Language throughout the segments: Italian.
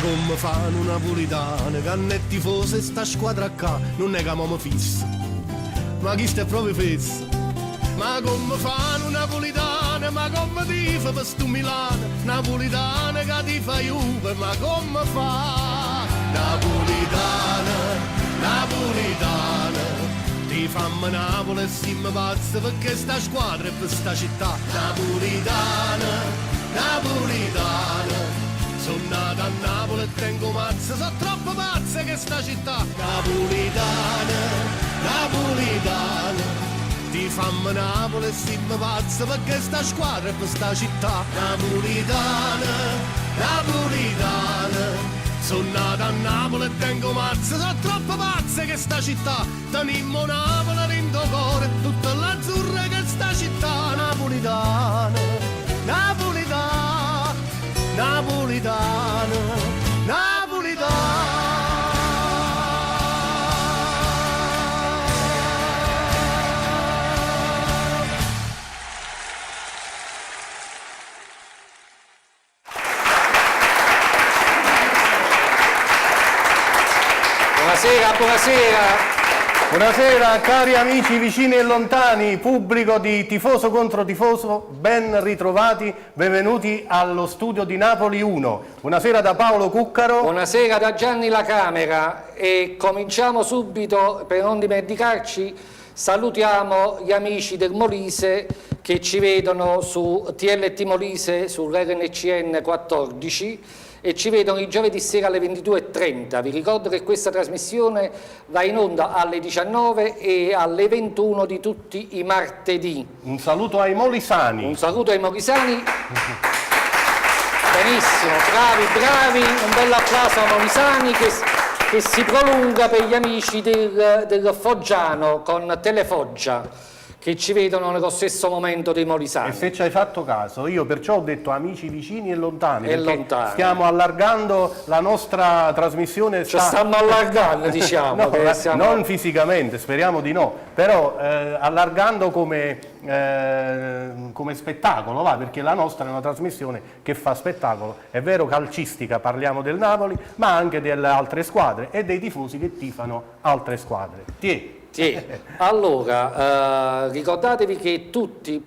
come fanno napolitane, che non è tifoso e sta squadra qua, non è che mi fissa, ma chi sta proprio fessa? Ma come fanno napolitane, ma come tifa per sto Milano, napolitane che ti fa Juve, ma come fa? Napolitana, napolitana, ti fammi Napoli e siamo pazzi perché sta squadra è per sta città. Napolitana, napolitana, sono nata a Napoli e tengo mazza, sono troppo pazza che sta città. Napolitana, napolitana, ti fammi Napoli e siamo pazzi perché sta squadra è per sta città. Napolitana, napolitana, sono nata a Napoli e tengo mazza, sono troppo pazza che sta città. Tenimmo Napoli rindo cuore, tutta l'azzurra che sta città. Napolitana, napolitana, napolitana, napolitana. Buonasera, buonasera. Buonasera cari amici vicini e lontani, pubblico di Tifoso contro Tifoso, ben ritrovati, benvenuti allo studio di Napoli 1. Buonasera da Paolo Cuccaro. Buonasera da Gianni La Camera e cominciamo subito, per non dimenticarci, salutiamo gli amici del Molise che ci vedono su TLT Molise, sull'RNCN 14 e ci vedono il giovedì sera alle 22:30. Vi ricordo che questa trasmissione va in onda alle 19 e alle 21 di tutti i martedì. Un saluto ai molisani. Un saluto ai molisani. Benissimo, bravi, bravi. Un bel applauso ai molisani che si prolunga per gli amici del Foggiano con Telefoggia, che ci vedono nello stesso momento dei molisani. E se ci hai fatto caso, io perciò ho detto amici vicini e lontani, e perché lontani. Stiamo allargando la nostra trasmissione. Ci stiamo allargando, diciamo. No, non fisicamente, speriamo di no, però allargando come spettacolo, va, perché la nostra è una trasmissione che fa spettacolo, è vero calcistica, parliamo del Napoli, ma anche delle altre squadre e dei tifosi che tifano altre squadre. Sì. Allora, ricordatevi che tutti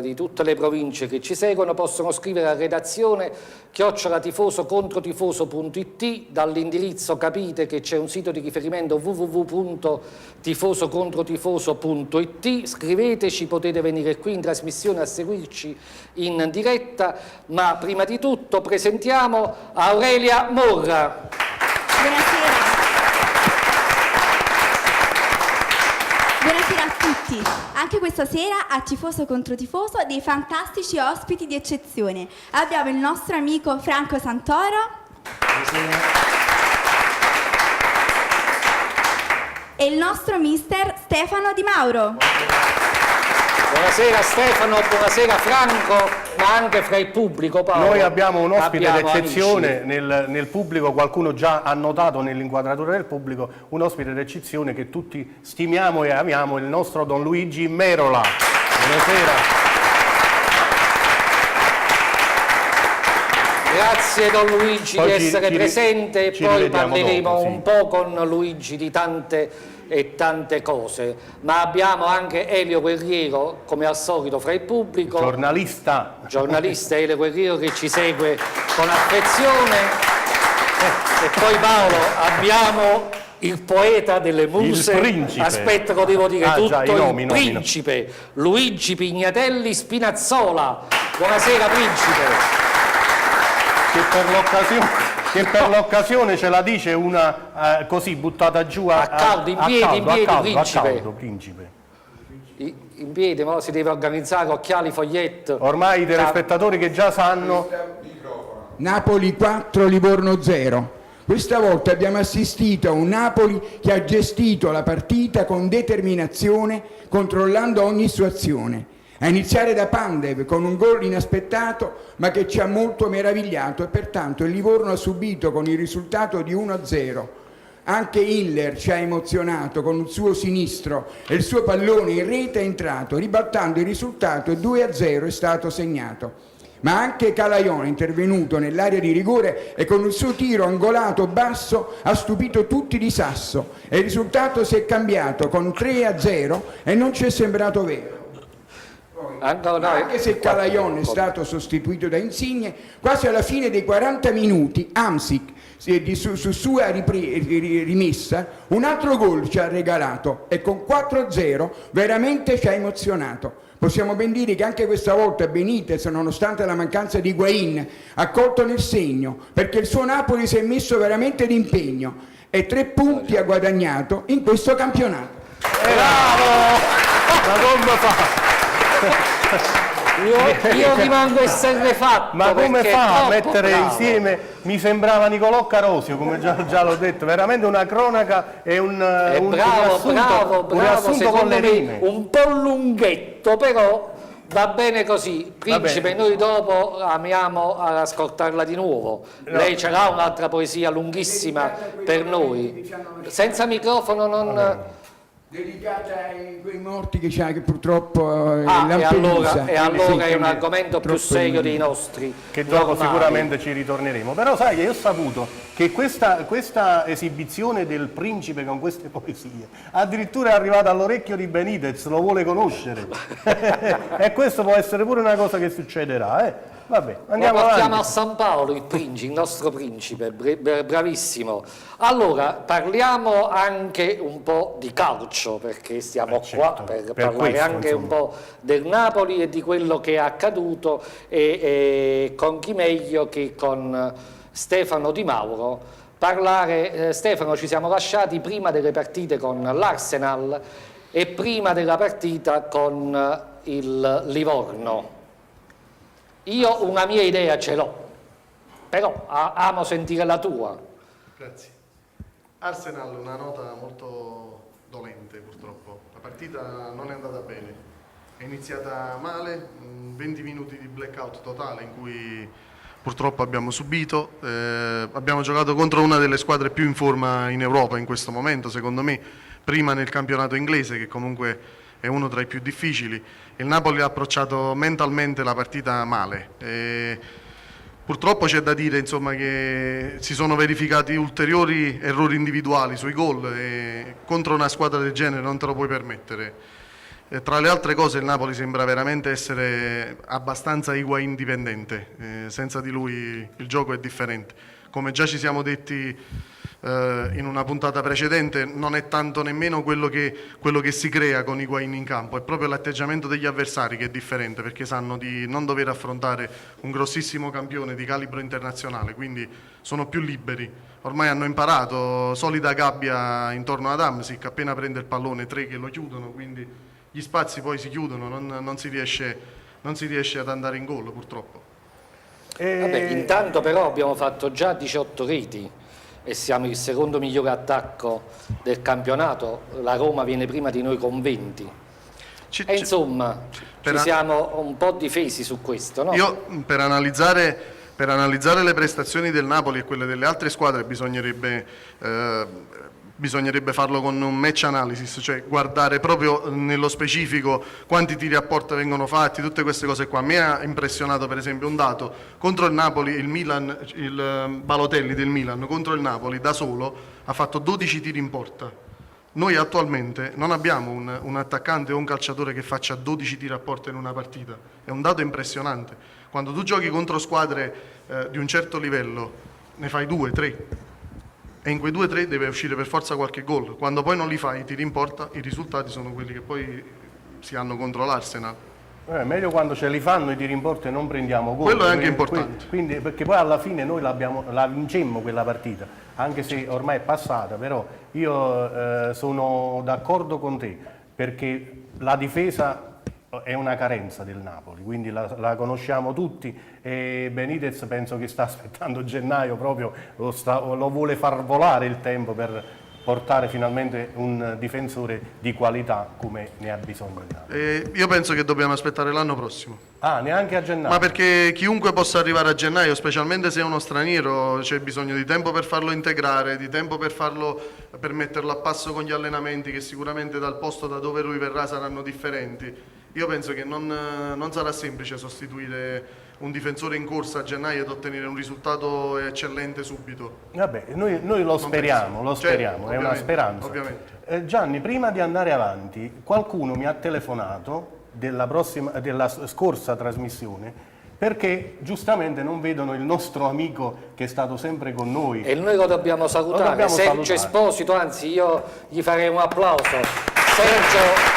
di tutte le province che ci seguono possono scrivere a redazione @tifosocontrotifoso.it. Dall'indirizzo capite che c'è un sito di riferimento www.tifosocontrotifoso.it. Scriveteci, potete venire qui in trasmissione a seguirci in diretta, ma prima di tutto presentiamo Aurelia Morra. Buonasera. Buonasera a tutti, anche questa sera a Tifoso contro Tifoso dei fantastici ospiti di eccezione. Abbiamo il nostro amico Franco Santoro. Buonasera. E il nostro mister Stefano Di Mauro. Buonasera Stefano, buonasera Franco, ma anche fra il pubblico Paolo. Noi abbiamo un ospite d'eccezione nel pubblico, qualcuno già ha notato nell'inquadratura del pubblico, un ospite d'eccezione che tutti stimiamo e amiamo, il nostro Don Luigi Merola. Buonasera. Grazie Don Luigi di essere presente e poi parleremo dopo, un po' con Luigi di tante cose, ma abbiamo anche Elio Guerriero come al solito fra il pubblico, giornalista Elio Guerriero che ci segue con affezione e poi Paolo abbiamo il poeta delle muse, il principe. Aspetta che devo dire tutto, già, il principe Luigi Pignatelli Spinazzola. Buonasera principe. Che per l'occasione ce la dice una così buttata giù a caldo, in piedi, principe. In piedi, ma si deve organizzare occhiali, foglietto. Ormai i telespettatori che già sanno. Napoli 4, Livorno 0. Questa volta abbiamo assistito a un Napoli che ha gestito la partita con determinazione, controllando ogni sua azione. A iniziare da Pandev con un gol inaspettato ma che ci ha molto meravigliato e pertanto il Livorno ha subito con il risultato di 1-0. Anche Hiller ci ha emozionato con il suo sinistro e il suo pallone in rete è entrato, ribaltando il risultato e 2-0 è stato segnato. ma anche Calaion è intervenuto nell'area di rigore e con il suo tiro angolato basso ha stupito tutti di sasso e il risultato si è cambiato con 3-0 e non ci è sembrato vero. Anche se Calaion è stato sostituito da Insigne, quasi alla fine dei 40 minuti Hamsik su sua rimessa un altro gol ci ha regalato e con 4-0 veramente ci ha emozionato. Possiamo ben dire che anche questa volta Benitez, nonostante la mancanza di Higuaín, ha colto nel segno perché il suo Napoli si è messo veramente d'impegno e 3 punti ha guadagnato in questo campionato. Bravo! Ma come fa? Io rimango esterrefatto. Ma come perché fa a è troppo mettere bravo. insieme? Mi sembrava Nicolò Carosio, come già l'ho detto, veramente una cronaca e un Bravo, un riassunto con le secondo me rime. un po' lunghetto, però va bene così. Principe, noi dopo amiamo ascoltarla di nuovo. Lei ce l'ha un'altra poesia lunghissima per noi. Senza microfono non... Dedicata a quei morti che purtroppo e Lampedusa. allora è un Sì, argomento più troppo serio dei nostri. Che dopo normali. sicuramente ci ritorneremo. Però sai, io ho saputo che questa esibizione del principe con queste poesie addirittura è arrivata all'orecchio di Benitez, lo vuole conoscere. E questo può essere pure una cosa che succederà. Vabbè, andiamo Lo portiamo avanti. a San Paolo il nostro principe, bravissimo. Allora, parliamo anche un po' di calcio, perché stiamo qua certo, per per parlare questo, anche insomma. un po' del Napoli e di quello che è accaduto e con chi meglio che con Stefano Di Mauro parlare. Stefano, ci siamo lasciati prima delle partite con l'Arsenal e prima della partita con il Livorno. Io una mia idea ce l'ho, però amo sentire la tua. Grazie. Arsenal una nota molto dolente purtroppo, la partita non è andata bene, è iniziata male, 20 minuti di blackout totale in cui purtroppo abbiamo subito, abbiamo giocato contro una delle squadre più in forma in Europa in questo momento, secondo me, prima nel campionato inglese che comunque è uno tra i più difficili. Il Napoli ha approcciato mentalmente la partita male. Purtroppo c'è da dire insomma, che si sono verificati ulteriori errori individuali sui gol e contro una squadra del genere non te lo puoi permettere. Tra le altre cose il Napoli sembra veramente essere abbastanza Higuaín dipendente, senza di lui il gioco è differente. Come già ci siamo detti in una puntata precedente, non è tanto nemmeno quello che si crea con Higuaín in campo, è proprio l'atteggiamento degli avversari che è differente, perché sanno di non dover affrontare un grossissimo campione di calibro internazionale, quindi sono più liberi. Ormai hanno imparato, solida gabbia intorno ad Hamsik, appena prende il pallone 3 che lo chiudono, quindi gli spazi poi si chiudono, non si riesce ad andare in gol purtroppo. Vabbè, intanto però abbiamo fatto già 18 reti e siamo il secondo migliore attacco del campionato, la Roma viene prima di noi con 20. E insomma, ci siamo un po' difesi su questo, no? Io per analizzare le prestazioni del Napoli e quelle delle altre squadre bisognerebbe farlo con un match analysis, cioè guardare proprio nello specifico quanti tiri a porta vengono fatti, tutte queste cose qua. Mi ha impressionato per esempio un dato: contro il Napoli il Balotelli del Milan contro il Napoli da solo ha fatto 12 tiri in porta. Noi attualmente non abbiamo un attaccante o un calciatore che faccia 12 tiri a porta in una partita, è un dato impressionante. Quando tu giochi contro squadre di un certo livello ne fai 2, 3 e in quei 2-3 deve uscire per forza qualche gol. Quando poi non li fai, tiri in porta, i risultati sono quelli che poi si hanno contro l'Arsenal. Meglio quando ce li fanno i tiri in porta e non prendiamo gol. Quello è anche importante. Quindi, perché poi alla fine noi la vincemmo quella partita, anche se ormai è passata, però io sono d'accordo con te, perché la difesa è una carenza del Napoli, quindi la conosciamo tutti e Benitez penso che sta aspettando gennaio proprio, lo vuole far volare il tempo per portare finalmente un difensore di qualità come ne ha bisogno il Napoli. Io penso che dobbiamo aspettare l'anno prossimo. Ah, neanche a gennaio? Ma perché chiunque possa arrivare a gennaio, specialmente se è uno straniero, c'è bisogno di tempo per farlo integrare, di tempo per metterlo a passo con gli allenamenti che sicuramente dal posto da dove lui verrà saranno differenti. io penso che non sarà semplice sostituire un difensore in corsa a gennaio ed ottenere un risultato eccellente subito. Vabbè, noi lo speriamo, è una speranza. Ovviamente. Gianni, prima di andare avanti, qualcuno mi ha telefonato della scorsa trasmissione perché giustamente non vedono il nostro amico che è stato sempre con noi. E noi lo dobbiamo salutare, Sergio Esposito, anzi io gli farei un applauso. Sergio,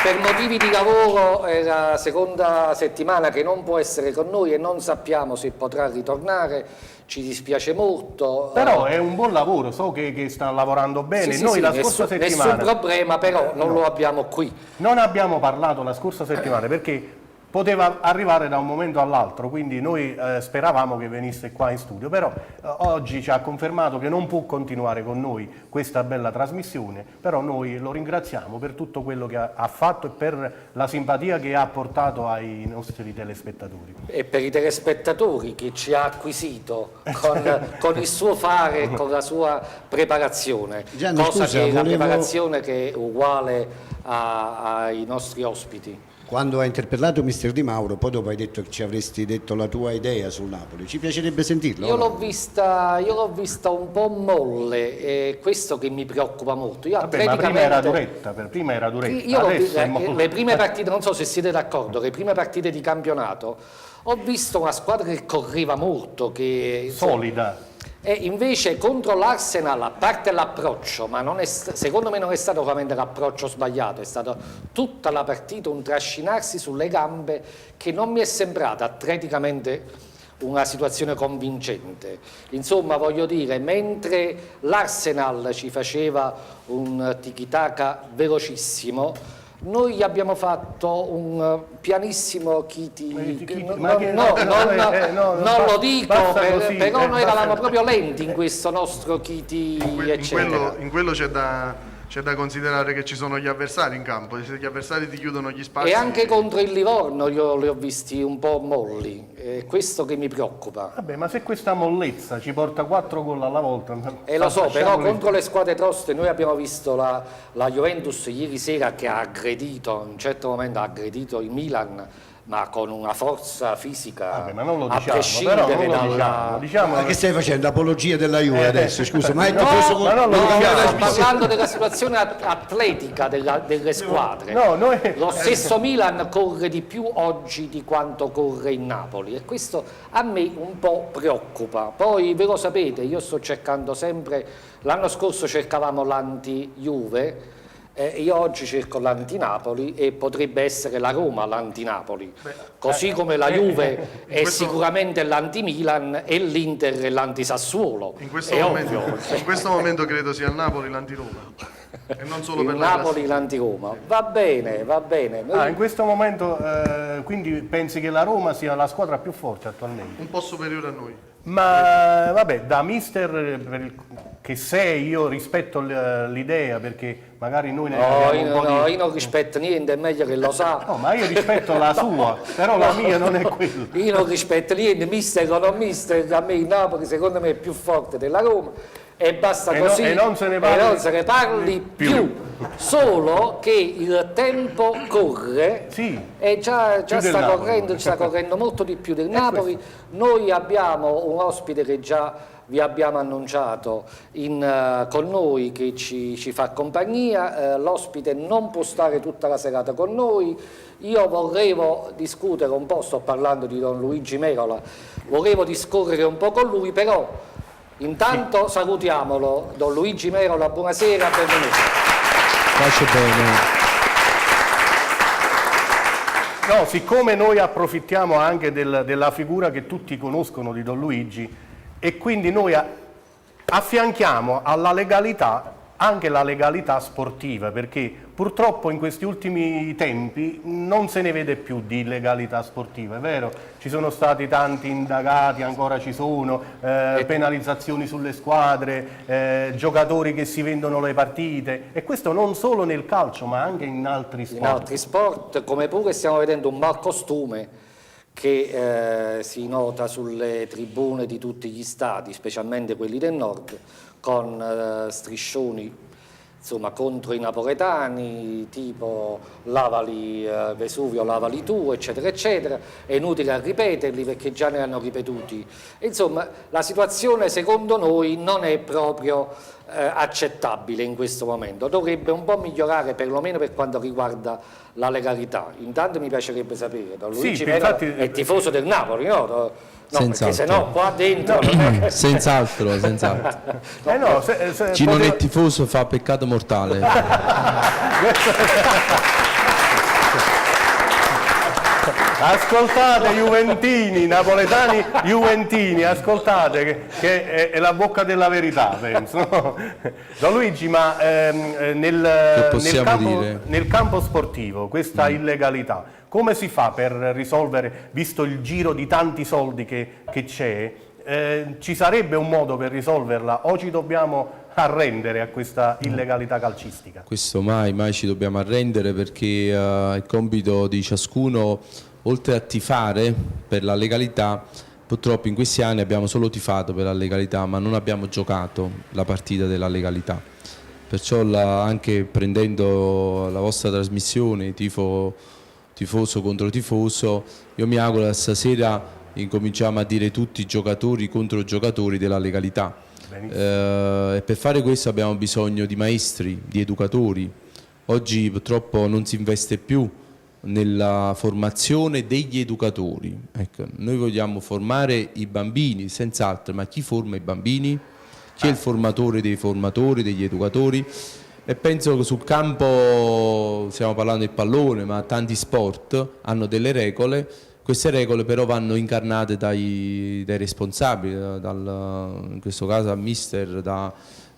per motivi di lavoro è la seconda settimana che non può essere con noi e non sappiamo se potrà ritornare, ci dispiace molto. Però è un buon lavoro, so che sta lavorando bene. Sì, noi sì, la scorsa settimana... Nessun problema, però non lo abbiamo qui. Non abbiamo parlato la scorsa settimana perché poteva arrivare da un momento all'altro, quindi noi speravamo che venisse qua in studio, però oggi ci ha confermato che non può continuare con noi questa bella trasmissione, però noi lo ringraziamo per tutto quello che ha fatto e per la simpatia che ha portato ai nostri telespettatori. E per i telespettatori che ci ha acquisito con il suo fare e con la sua preparazione, Gianni, cosa scusa, che è la preparazione che è uguale ai nostri ospiti. Quando hai interpellato Mister Di Mauro, poi dopo hai detto che ci avresti detto la tua idea sul Napoli. Ci piacerebbe sentirlo? Io l'ho vista un po' molle, e questo che mi preoccupa molto. Io Vabbè, ma prima era duretta, Io adesso è molto... le prime partite, non so se siete d'accordo, le prime partite di campionato ho visto una squadra che correva molto, che solida. E invece contro l'Arsenal, a parte l'approccio, ma secondo me non è stato solamente l'approccio sbagliato, è stato tutta la partita un trascinarsi sulle gambe che non mi è sembrata atleticamente una situazione convincente. Insomma, voglio dire, mentre l'Arsenal ci faceva un tiki-taka velocissimo, noi abbiamo fatto un pianissimo non lo dico, però noi eravamo proprio lenti in questo nostro Chiti, eccetera. In quello c'è da considerare che ci sono gli avversari in campo, se gli avversari ti chiudono gli spazi... E anche contro il Livorno io li ho visti un po' molli, è questo che mi preoccupa. Vabbè, ma se questa mollezza ci porta 4 gol alla volta... Lo so, però contro le squadre toste noi abbiamo visto la Juventus ieri sera che ha aggredito, in un certo momento ha aggredito il Milan, ma con una forza fisica. Vabbè, ma non lo a diciamo, prescindere però non lo dalla... diciamo. Ma che stai facendo? Apologia della Juve adesso? Scusa, ma è no, tifoso ma non lo diciamo. Sto parlando della situazione atletica delle squadre. Lo stesso Milan corre di più oggi di quanto corre in Napoli e questo a me un po' preoccupa. Poi ve lo sapete, io sto cercando sempre, l'anno scorso cercavamo l'anti-Juve, io oggi cerco l'anti-Napoli e potrebbe essere la Roma l'anti-Napoli, così come la Juve è sicuramente l'anti-Milan e l'Inter è l'anti-Sassuolo. In questo momento credo sia il Napoli l'anti-Roma. E non solo per il Napoli l'anti-Roma. Va bene, va bene. In questo momento quindi pensi che la Roma sia la squadra più forte attualmente? Un po' superiore a noi. Ma vabbè, da mister che sei, io rispetto l'idea perché magari noi ne abbiamo un po' io non rispetto niente, è meglio che lo sa. No, ma io rispetto la sua, però la mia non è quella. Io non rispetto niente, mister o non mister, a me il Napoli secondo me è più forte della Roma e basta così e non se ne parli più. Solo che il tempo corre, sì, e già sta correndo molto di più del Napoli. Noi abbiamo un ospite che già vi abbiamo annunciato con noi che ci fa compagnia, l'ospite non può stare tutta la serata con noi. Io volevo discutere un po', sto parlando di Don Luigi Merola, volevo discorrere un po' con lui, però intanto salutiamolo. Don Luigi Merola, buonasera, benvenuto. Faccio bene. No, siccome noi approfittiamo anche della figura che tutti conoscono di Don Luigi e quindi noi affianchiamo alla legalità anche la legalità sportiva, perché purtroppo in questi ultimi tempi non se ne vede più di illegalità sportiva, è vero? Ci sono stati tanti indagati, ancora ci sono, penalizzazioni sulle squadre, giocatori che si vendono le partite, e questo non solo nel calcio ma anche in altri sport. In altri sport, come pure stiamo vedendo un malcostume che si nota sulle tribune di tutti gli stadi, specialmente quelli del nord, con striscioni insomma, contro i napoletani, tipo lavali Vesuvio, lavali tu, eccetera, eccetera. È inutile ripeterli perché già ne hanno ripetuti. Insomma, la situazione secondo noi non è proprio accettabile in questo momento, dovrebbe un po' migliorare perlomeno per quanto riguarda la legalità. Intanto mi piacerebbe sapere, Don Luigi Mero è tifoso del Napoli, no? No, perché se no qua dentro non è... Senz'altro. Chi non è tifoso fa peccato mortale. Ascoltate juventini, napoletani juventini, ascoltate che è la bocca della verità, penso. Don Luigi, ma nel campo sportivo questa illegalità come si fa per risolvere, visto il giro di tanti soldi che c'è, ci sarebbe un modo per risolverla o ci dobbiamo arrendere a questa illegalità calcistica? Questo mai ci dobbiamo arrendere, perché è compito di ciascuno, oltre a tifare per la legalità. Purtroppo in questi anni abbiamo solo tifato per la legalità, ma non abbiamo giocato la partita della legalità. Perciò anche prendendo la vostra trasmissione, tifoso contro tifoso, io mi auguro che stasera incominciamo a dire tutti giocatori contro giocatori della legalità. E per fare questo abbiamo bisogno di maestri, di educatori. Oggi purtroppo non si investe più nella formazione degli educatori. Ecco, noi vogliamo formare i bambini, senz'altro, ma chi forma i bambini? Chi è il formatore dei formatori, degli educatori? E penso che sul campo, stiamo parlando del pallone, ma tanti sport hanno delle regole. Queste regole però vanno incarnate dai responsabili, in questo caso al mister,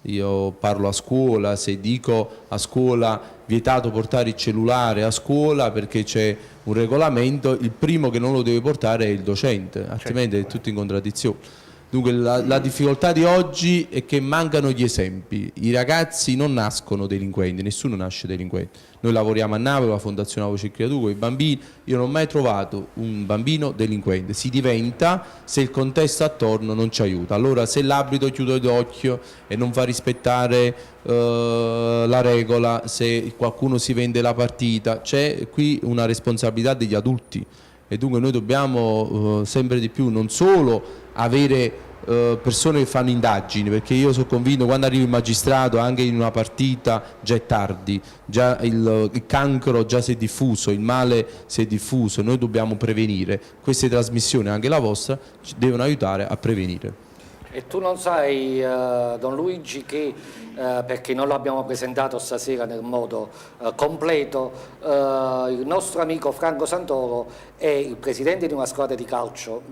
io parlo a scuola, se dico a scuola vietato portare il cellulare a scuola perché c'è un regolamento, il primo che non lo deve portare è il docente, altrimenti è tutto in contraddizione. Dunque la difficoltà di oggi è che mancano gli esempi. I ragazzi non nascono delinquenti, nessuno nasce delinquente. Noi lavoriamo a Napoli, la Fondazione La Voce del Creatore, con i bambini. Io non ho mai trovato un bambino delinquente. Si diventa se il contesto attorno non ci aiuta. Allora se l'abito chiude l'occhio e non fa rispettare la regola, se qualcuno si vende la partita, c'è qui una responsabilità degli adulti. E dunque noi dobbiamo sempre di più non solo avere persone che fanno indagini, perché io sono convinto quando arriva il magistrato anche in una partita già è tardi, già il cancro già si è diffuso, il male si è diffuso, noi dobbiamo prevenire. Queste trasmissioni, anche la vostra, ci devono aiutare a prevenire. E tu non sai, Don Luigi, che perché non l'abbiamo presentato stasera nel modo completo, il nostro amico Franco Santoro è il presidente di una squadra di calcio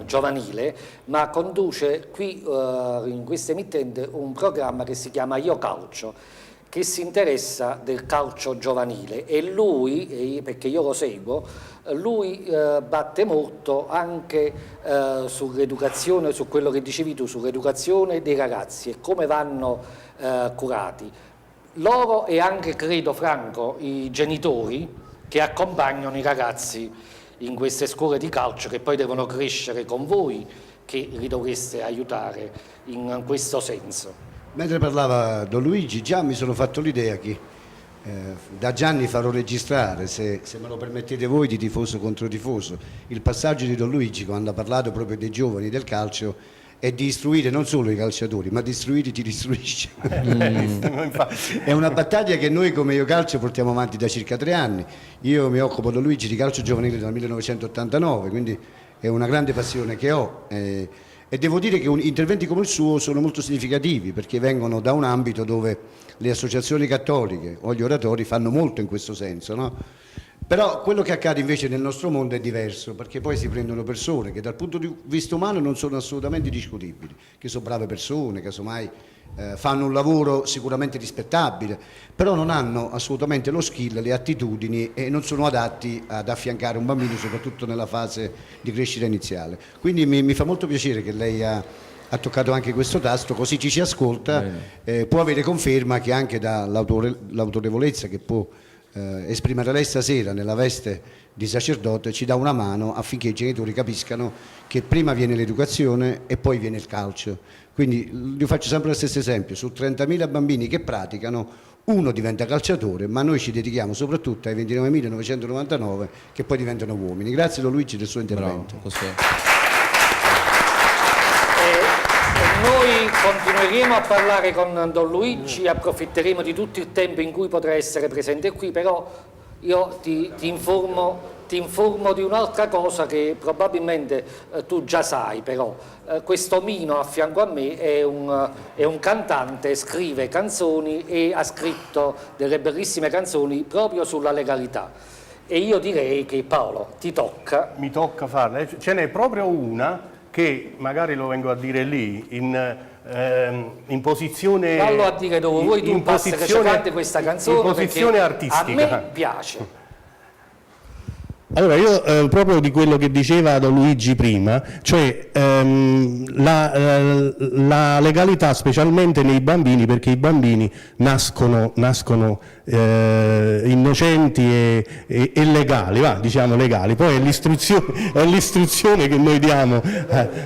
giovanile, ma conduce qui in questa emittente un programma che si chiama Io Calcio, che si interessa del calcio giovanile, e lui, perché io lo seguo, lui batte molto anche sull'educazione, su quello che dicevi tu, sull'educazione dei ragazzi e come vanno curati. Loro e anche, credo Franco, i genitori che accompagnano i ragazzi in queste scuole di calcio, che poi devono crescere con voi, che li dovreste aiutare in questo senso. Mentre parlava Don Luigi, già mi sono fatto l'idea che da Gianni farò registrare, se me lo permettete voi, di tifoso contro tifoso, il passaggio di Don Luigi quando ha parlato proprio dei giovani del calcio e di istruire non solo i calciatori, ma di istruire ti istruisce. È una battaglia che noi come Io Calcio portiamo avanti da circa 3 anni. Io mi occupo, Don Luigi, di calcio giovanile dal 1989, quindi è una grande passione che ho. E devo dire che interventi come il suo sono molto significativi, perché vengono da un ambito dove le associazioni cattoliche o gli oratori fanno molto in questo senso, no? Però quello che accade invece nel nostro mondo è diverso, perché poi si prendono persone che dal punto di vista umano non sono assolutamente discutibili, che sono brave persone, casomai fanno un lavoro sicuramente rispettabile, però non hanno assolutamente lo skill, le attitudini e non sono adatti ad affiancare un bambino, soprattutto nella fase di crescita iniziale. Quindi mi fa molto piacere che lei ha toccato anche questo tasto, così ci ascolta, può avere conferma che anche dall'autorevolezza che può esprimere lei stasera nella veste di sacerdote ci dà una mano affinché i genitori capiscano che prima viene l'educazione e poi viene il calcio. Quindi io faccio sempre lo stesso esempio: su 30.000 bambini che praticano, uno diventa calciatore, ma noi ci dedichiamo soprattutto ai 29.999 che poi diventano uomini. Grazie Don Luigi del suo intervento. Noi continueremo a parlare con Don Luigi, approfitteremo di tutto il tempo in cui potrà essere presente qui, però io ti informo di un'altra cosa che probabilmente tu già sai, però questo Mino a fianco a me è un cantante, scrive canzoni e ha scritto delle bellissime canzoni proprio sulla legalità. E io direi che Paolo, ti tocca. Mi tocca farla, ce n'è proprio una che magari lo vengo a dire lì, in posizione... Fallo a dire dove vuoi tu, basta che ci canti questa canzone, in posizione artistica. A me piace. Allora, io proprio di quello che diceva Don Luigi prima, cioè la legalità specialmente nei bambini, perché i bambini nascono innocenti e legali, diciamo legali, poi è l'istruzione che noi diamo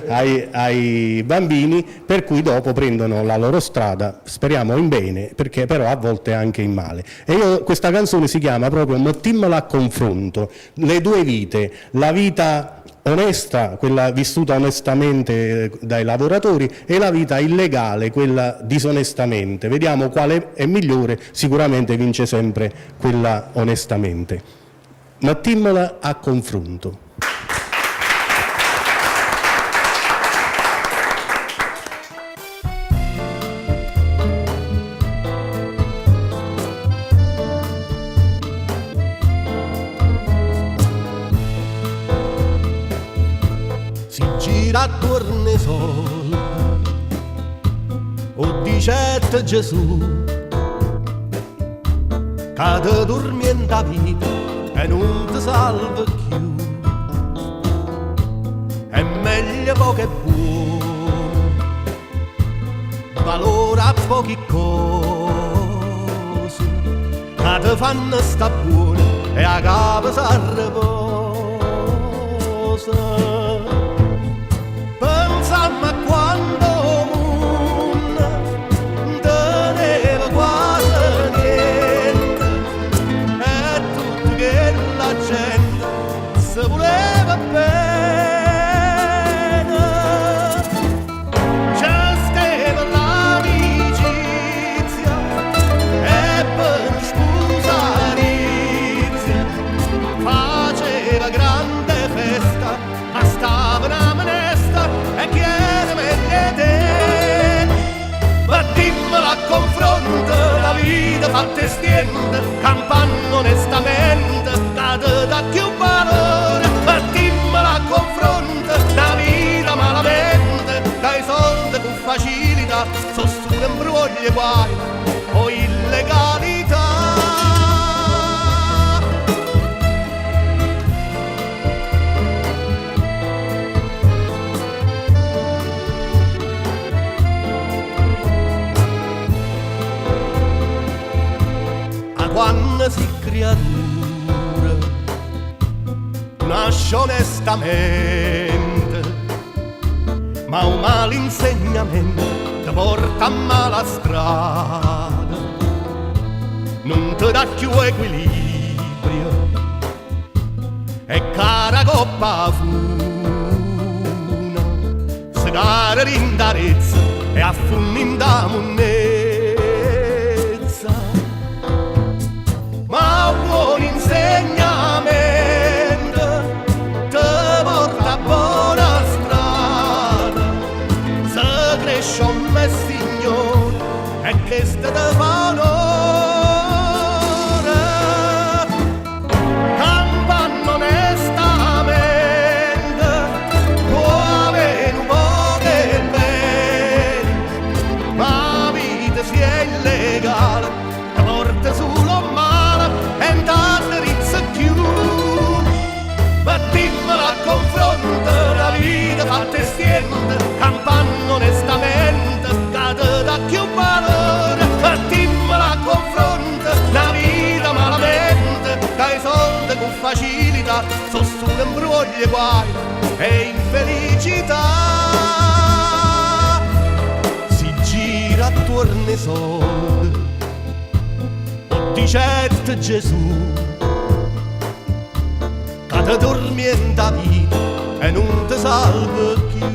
ai bambini, per cui dopo prendono la loro strada, speriamo in bene, perché però a volte anche in male. E questa canzone si chiama proprio Mettiamola a confronto, le due vite, la vita onesta, quella vissuta onestamente dai lavoratori, e la vita illegale, quella disonestamente. Vediamo quale è migliore, sicuramente vince sempre quella onestamente. Mettiamola a confronto. Attorno ai sol o dicette Gesù che te dormienta vita e non ti salva più, è meglio poco e buono, valora poche cose che ti fanno sta buono e a capo s'arriposa. Ma quando mondo teneva quasi niente e tutto che la gente si voleva bene, c'è stava l'amicizia e per scusarizia faceva grande festa, ma stava una menesta e chiede meglio te. Ma dimmela a confronto, la vita fatta e stiende, campando onestamente, cade da più valore. Ma dimmela a confronto, la vita malamente, dai soldi con facilità, sono solo imbrogli e guai o illegalità. Quando si creatura nasce onestamente, ma un malinsegnamento ti porta a mala strada, non ti dà più equilibrio e cara coppa funa, si cara rindarezza e affunni in da monnezza. Ma un buon insegnamento ti porta a buona strada, se cresce un me signore e che sta te fa onore, campando onestamente può avere un po' che bene, ma la vita si è illegale, ti porta solo male. Ma dimmela a confronto, la vita fatta e stiende, campando onestamente, cade da più valore. Ma dimmela e guai e infelicità. Si gira attorno ai soldi, o di certo Gesù, che ti tormenta vita e non ti salva più.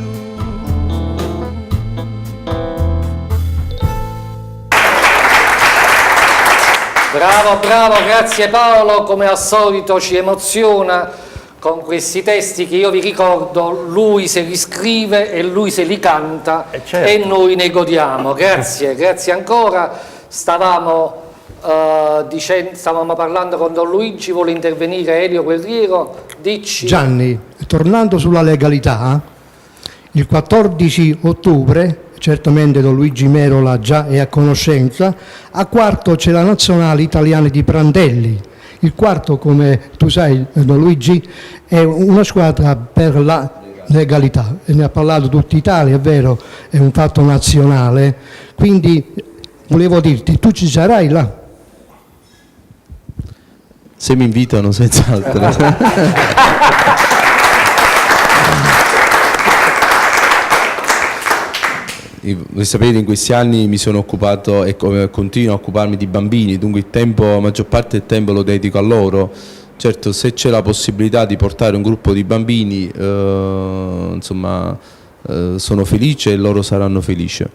Bravo, bravo, grazie Paolo, come al solito ci emoziona con questi testi che io vi ricordo, lui se li scrive e lui se li canta certo. E noi ne godiamo. Grazie, grazie ancora. Stavamo parlando con Don Luigi, vuole intervenire Elio Guerriero, dici. Gianni, tornando sulla legalità, il 14 ottobre, certamente Don Luigi Merola già è a conoscenza, a quarto c'è la nazionale italiana di Prandelli. Il quarto, come tu sai Don Luigi, è una squadra per la legalità, e ne ha parlato tutta Italia, è vero, è un fatto nazionale, quindi volevo dirti, tu ci sarai là? Se mi invitano, senz'altro. Voi sapete, in questi anni mi sono occupato e continuo a occuparmi di bambini, dunque la maggior parte del tempo lo dedico a loro. Certo, se c'è la possibilità di portare un gruppo di bambini, sono felice e loro saranno felici.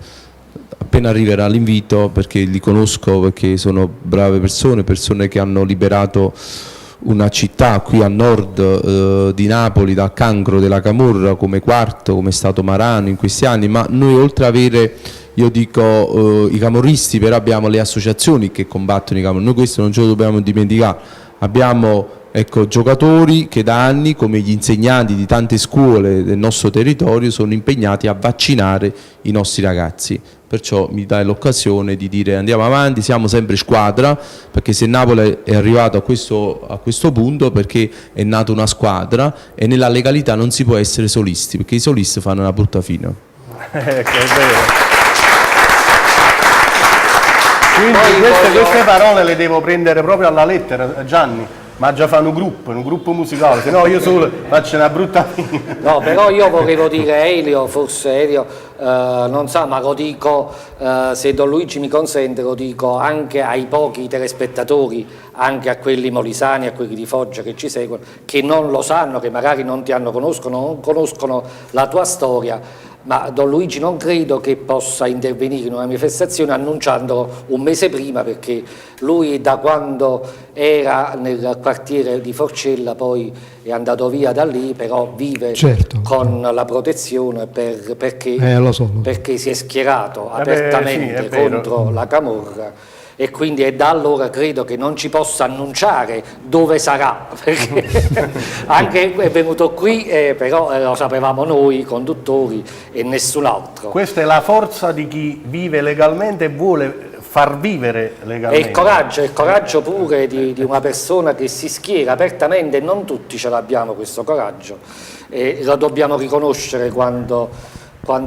Appena arriverà l'invito, perché li conosco, perché sono brave persone che hanno liberato una città qui a nord di Napoli dal cancro della camorra, come Quarto, come è stato Marano in questi anni. Ma noi, oltre ad avere, io dico, i camorristi, però abbiamo le associazioni che combattono i camorristi. Noi questo non ce lo dobbiamo dimenticare. Abbiamo giocatori che da anni, come gli insegnanti di tante scuole del nostro territorio, sono impegnati a vaccinare i nostri ragazzi. Perciò mi dai l'occasione di dire andiamo avanti, siamo sempre squadra, perché se Napoli è arrivato a questo punto perché è nata una squadra, e nella legalità non si può essere solisti, perché i solisti fanno una brutta fine. È vero. Quindi queste parole le devo prendere proprio alla lettera, Gianni. Ma già fanno un gruppo musicale, se no io solo faccio una brutta fine. No, però io volevo dire Elio, non sa, ma lo dico, se Don Luigi mi consente, lo dico anche ai pochi telespettatori, anche a quelli molisani, a quelli di Foggia che ci seguono, che non lo sanno, che magari non conoscono la tua storia. Ma Don Luigi non credo che possa intervenire in una manifestazione annunciandolo un mese prima, perché lui da quando era nel quartiere di Forcella poi è andato via da lì, però vive con la protezione perché si è schierato apertamente contro la camorra. E quindi è da allora credo che non ci possa annunciare dove sarà, perché anche è venuto qui, però lo sapevamo noi conduttori e nessun altro. Questa è la forza di chi vive legalmente e vuole far vivere legalmente. E il coraggio pure di una persona che si schiera apertamente. Non tutti ce l'abbiamo questo coraggio, e lo dobbiamo riconoscere quando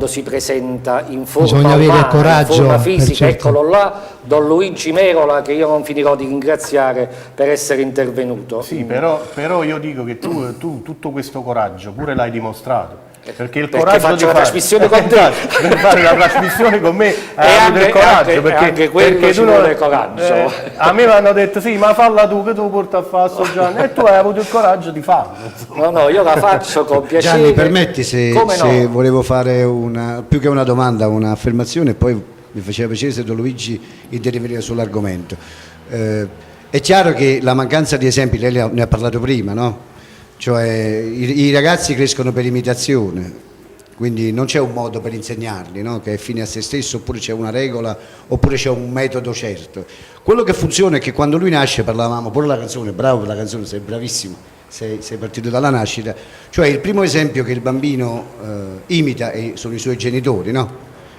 si presenta in forma umana, in forma fisica. Eccolo là, Don Luigi Merola, che io non finirò di ringraziare per essere intervenuto. Sì, però io dico che tu tutto questo coraggio pure l'hai dimostrato. Perché il coraggio faccio la trasmissione con te, per fare la trasmissione con me hai avuto il coraggio, perché quello ci vuole coraggio. A me mi hanno detto sì, ma falla tu, che tu porti a fare sto Gianni, e tu hai avuto il coraggio di farlo. No, io la faccio con piacere. Gianni, permetti se volevo fare più che una domanda, un'affermazione, e poi mi faceva piacere se Don Luigi intervenire sull'argomento. È chiaro che la mancanza di esempi, lei ne ha parlato prima, no? Cioè i ragazzi crescono per imitazione, quindi non c'è un modo per insegnarli, no? Che è fine a se stesso, oppure c'è una regola, oppure c'è un metodo certo. Quello che funziona è che quando lui nasce, parlavamo pure la canzone, bravo per la canzone, sei bravissimo, sei partito dalla nascita, cioè il primo esempio che il bambino imita sono i suoi genitori, no?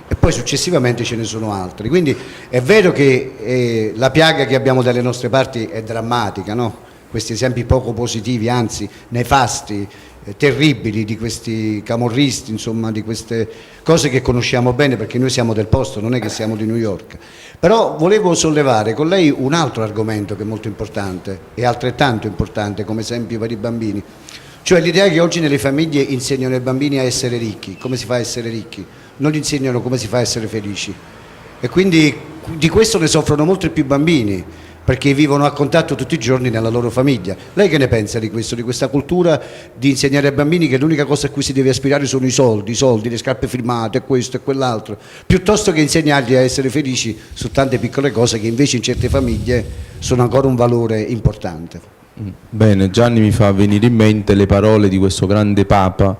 E poi successivamente ce ne sono altri, quindi è vero che la piaga che abbiamo dalle nostre parti è drammatica, no? Questi esempi poco positivi, anzi nefasti, terribili, di questi camorristi, insomma, di queste cose che conosciamo bene perché noi siamo del posto, non è che siamo di New York. Però volevo sollevare con lei un altro argomento che è molto importante e altrettanto importante come esempio per i bambini, Cioè l'idea che oggi nelle famiglie insegnano ai bambini a essere ricchi, come si fa a essere ricchi, non gli insegnano come si fa a essere felici. E quindi di questo ne soffrono molti più bambini, perché vivono a contatto tutti i giorni nella loro famiglia. Lei che ne pensa di questo, di questa cultura di insegnare ai bambini che l'unica cosa a cui si deve aspirare sono i soldi, le scarpe firmate, questo e quell'altro, piuttosto che insegnargli a essere felici su tante piccole cose che invece in certe famiglie sono ancora un valore importante. Bene, Gianni mi fa venire in mente le parole di questo grande Papa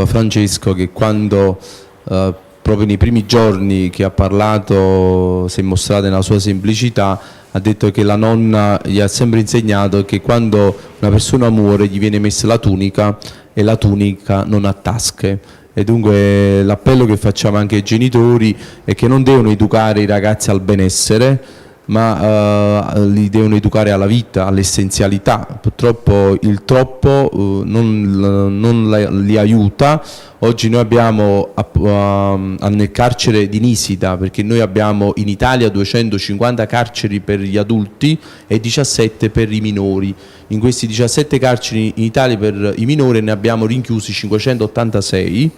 Francesco, che quando proprio nei primi giorni che ha parlato si è mostrata nella sua semplicità, ha detto che la nonna gli ha sempre insegnato che quando una persona muore gli viene messa la tunica e la tunica non ha tasche. E dunque l'appello che facciamo anche ai genitori è che non devono educare i ragazzi al benessere, ma li devono educare alla vita, all'essenzialità. Purtroppo il troppo non li aiuta. Oggi noi abbiamo nel carcere di Nisida, perché noi abbiamo in Italia 250 carceri per gli adulti e 17 per i minori. In questi 17 carceri in Italia per i minori ne abbiamo rinchiusi 586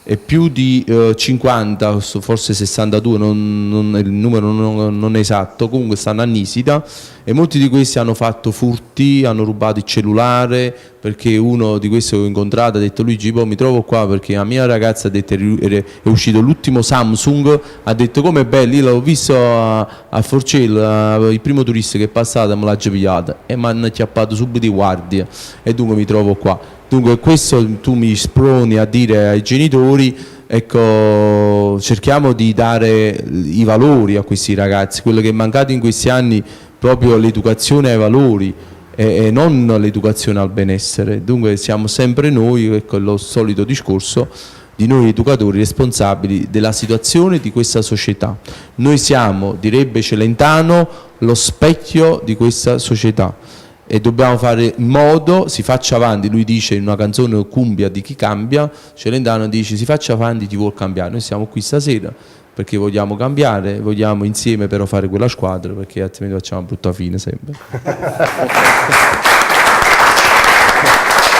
e più di 50, forse 62, il numero non è esatto, comunque stanno a Nisida, e molti di questi hanno fatto furti, hanno rubato il cellulare, perché uno di questi che ho incontrato ha detto: Luigi, poi mi trovo qua perché la mia ragazza ha detto è uscito l'ultimo Samsung, ha detto com'è bello, io l'ho visto a Forcella, il primo turista che è passato me l'ha già pigliata e mi hanno acchiappato subito i guardie, e dunque mi trovo qua. Dunque questo tu mi sproni a dire ai genitori, ecco, cerchiamo di dare i valori a questi ragazzi. Quello che è mancato in questi anni proprio l'educazione ai valori e non l'educazione al benessere. Dunque siamo sempre noi, ecco, lo solito discorso di noi educatori responsabili della situazione di questa società. Noi siamo, direbbe Celentano, lo specchio di questa società e dobbiamo fare in modo si faccia avanti. Lui dice in una canzone Cumbia di Chi cambia, Celentano dice si faccia avanti chi vuol cambiare. Noi siamo qui stasera perché vogliamo cambiare, vogliamo insieme però fare quella squadra, perché altrimenti facciamo una brutta fine sempre.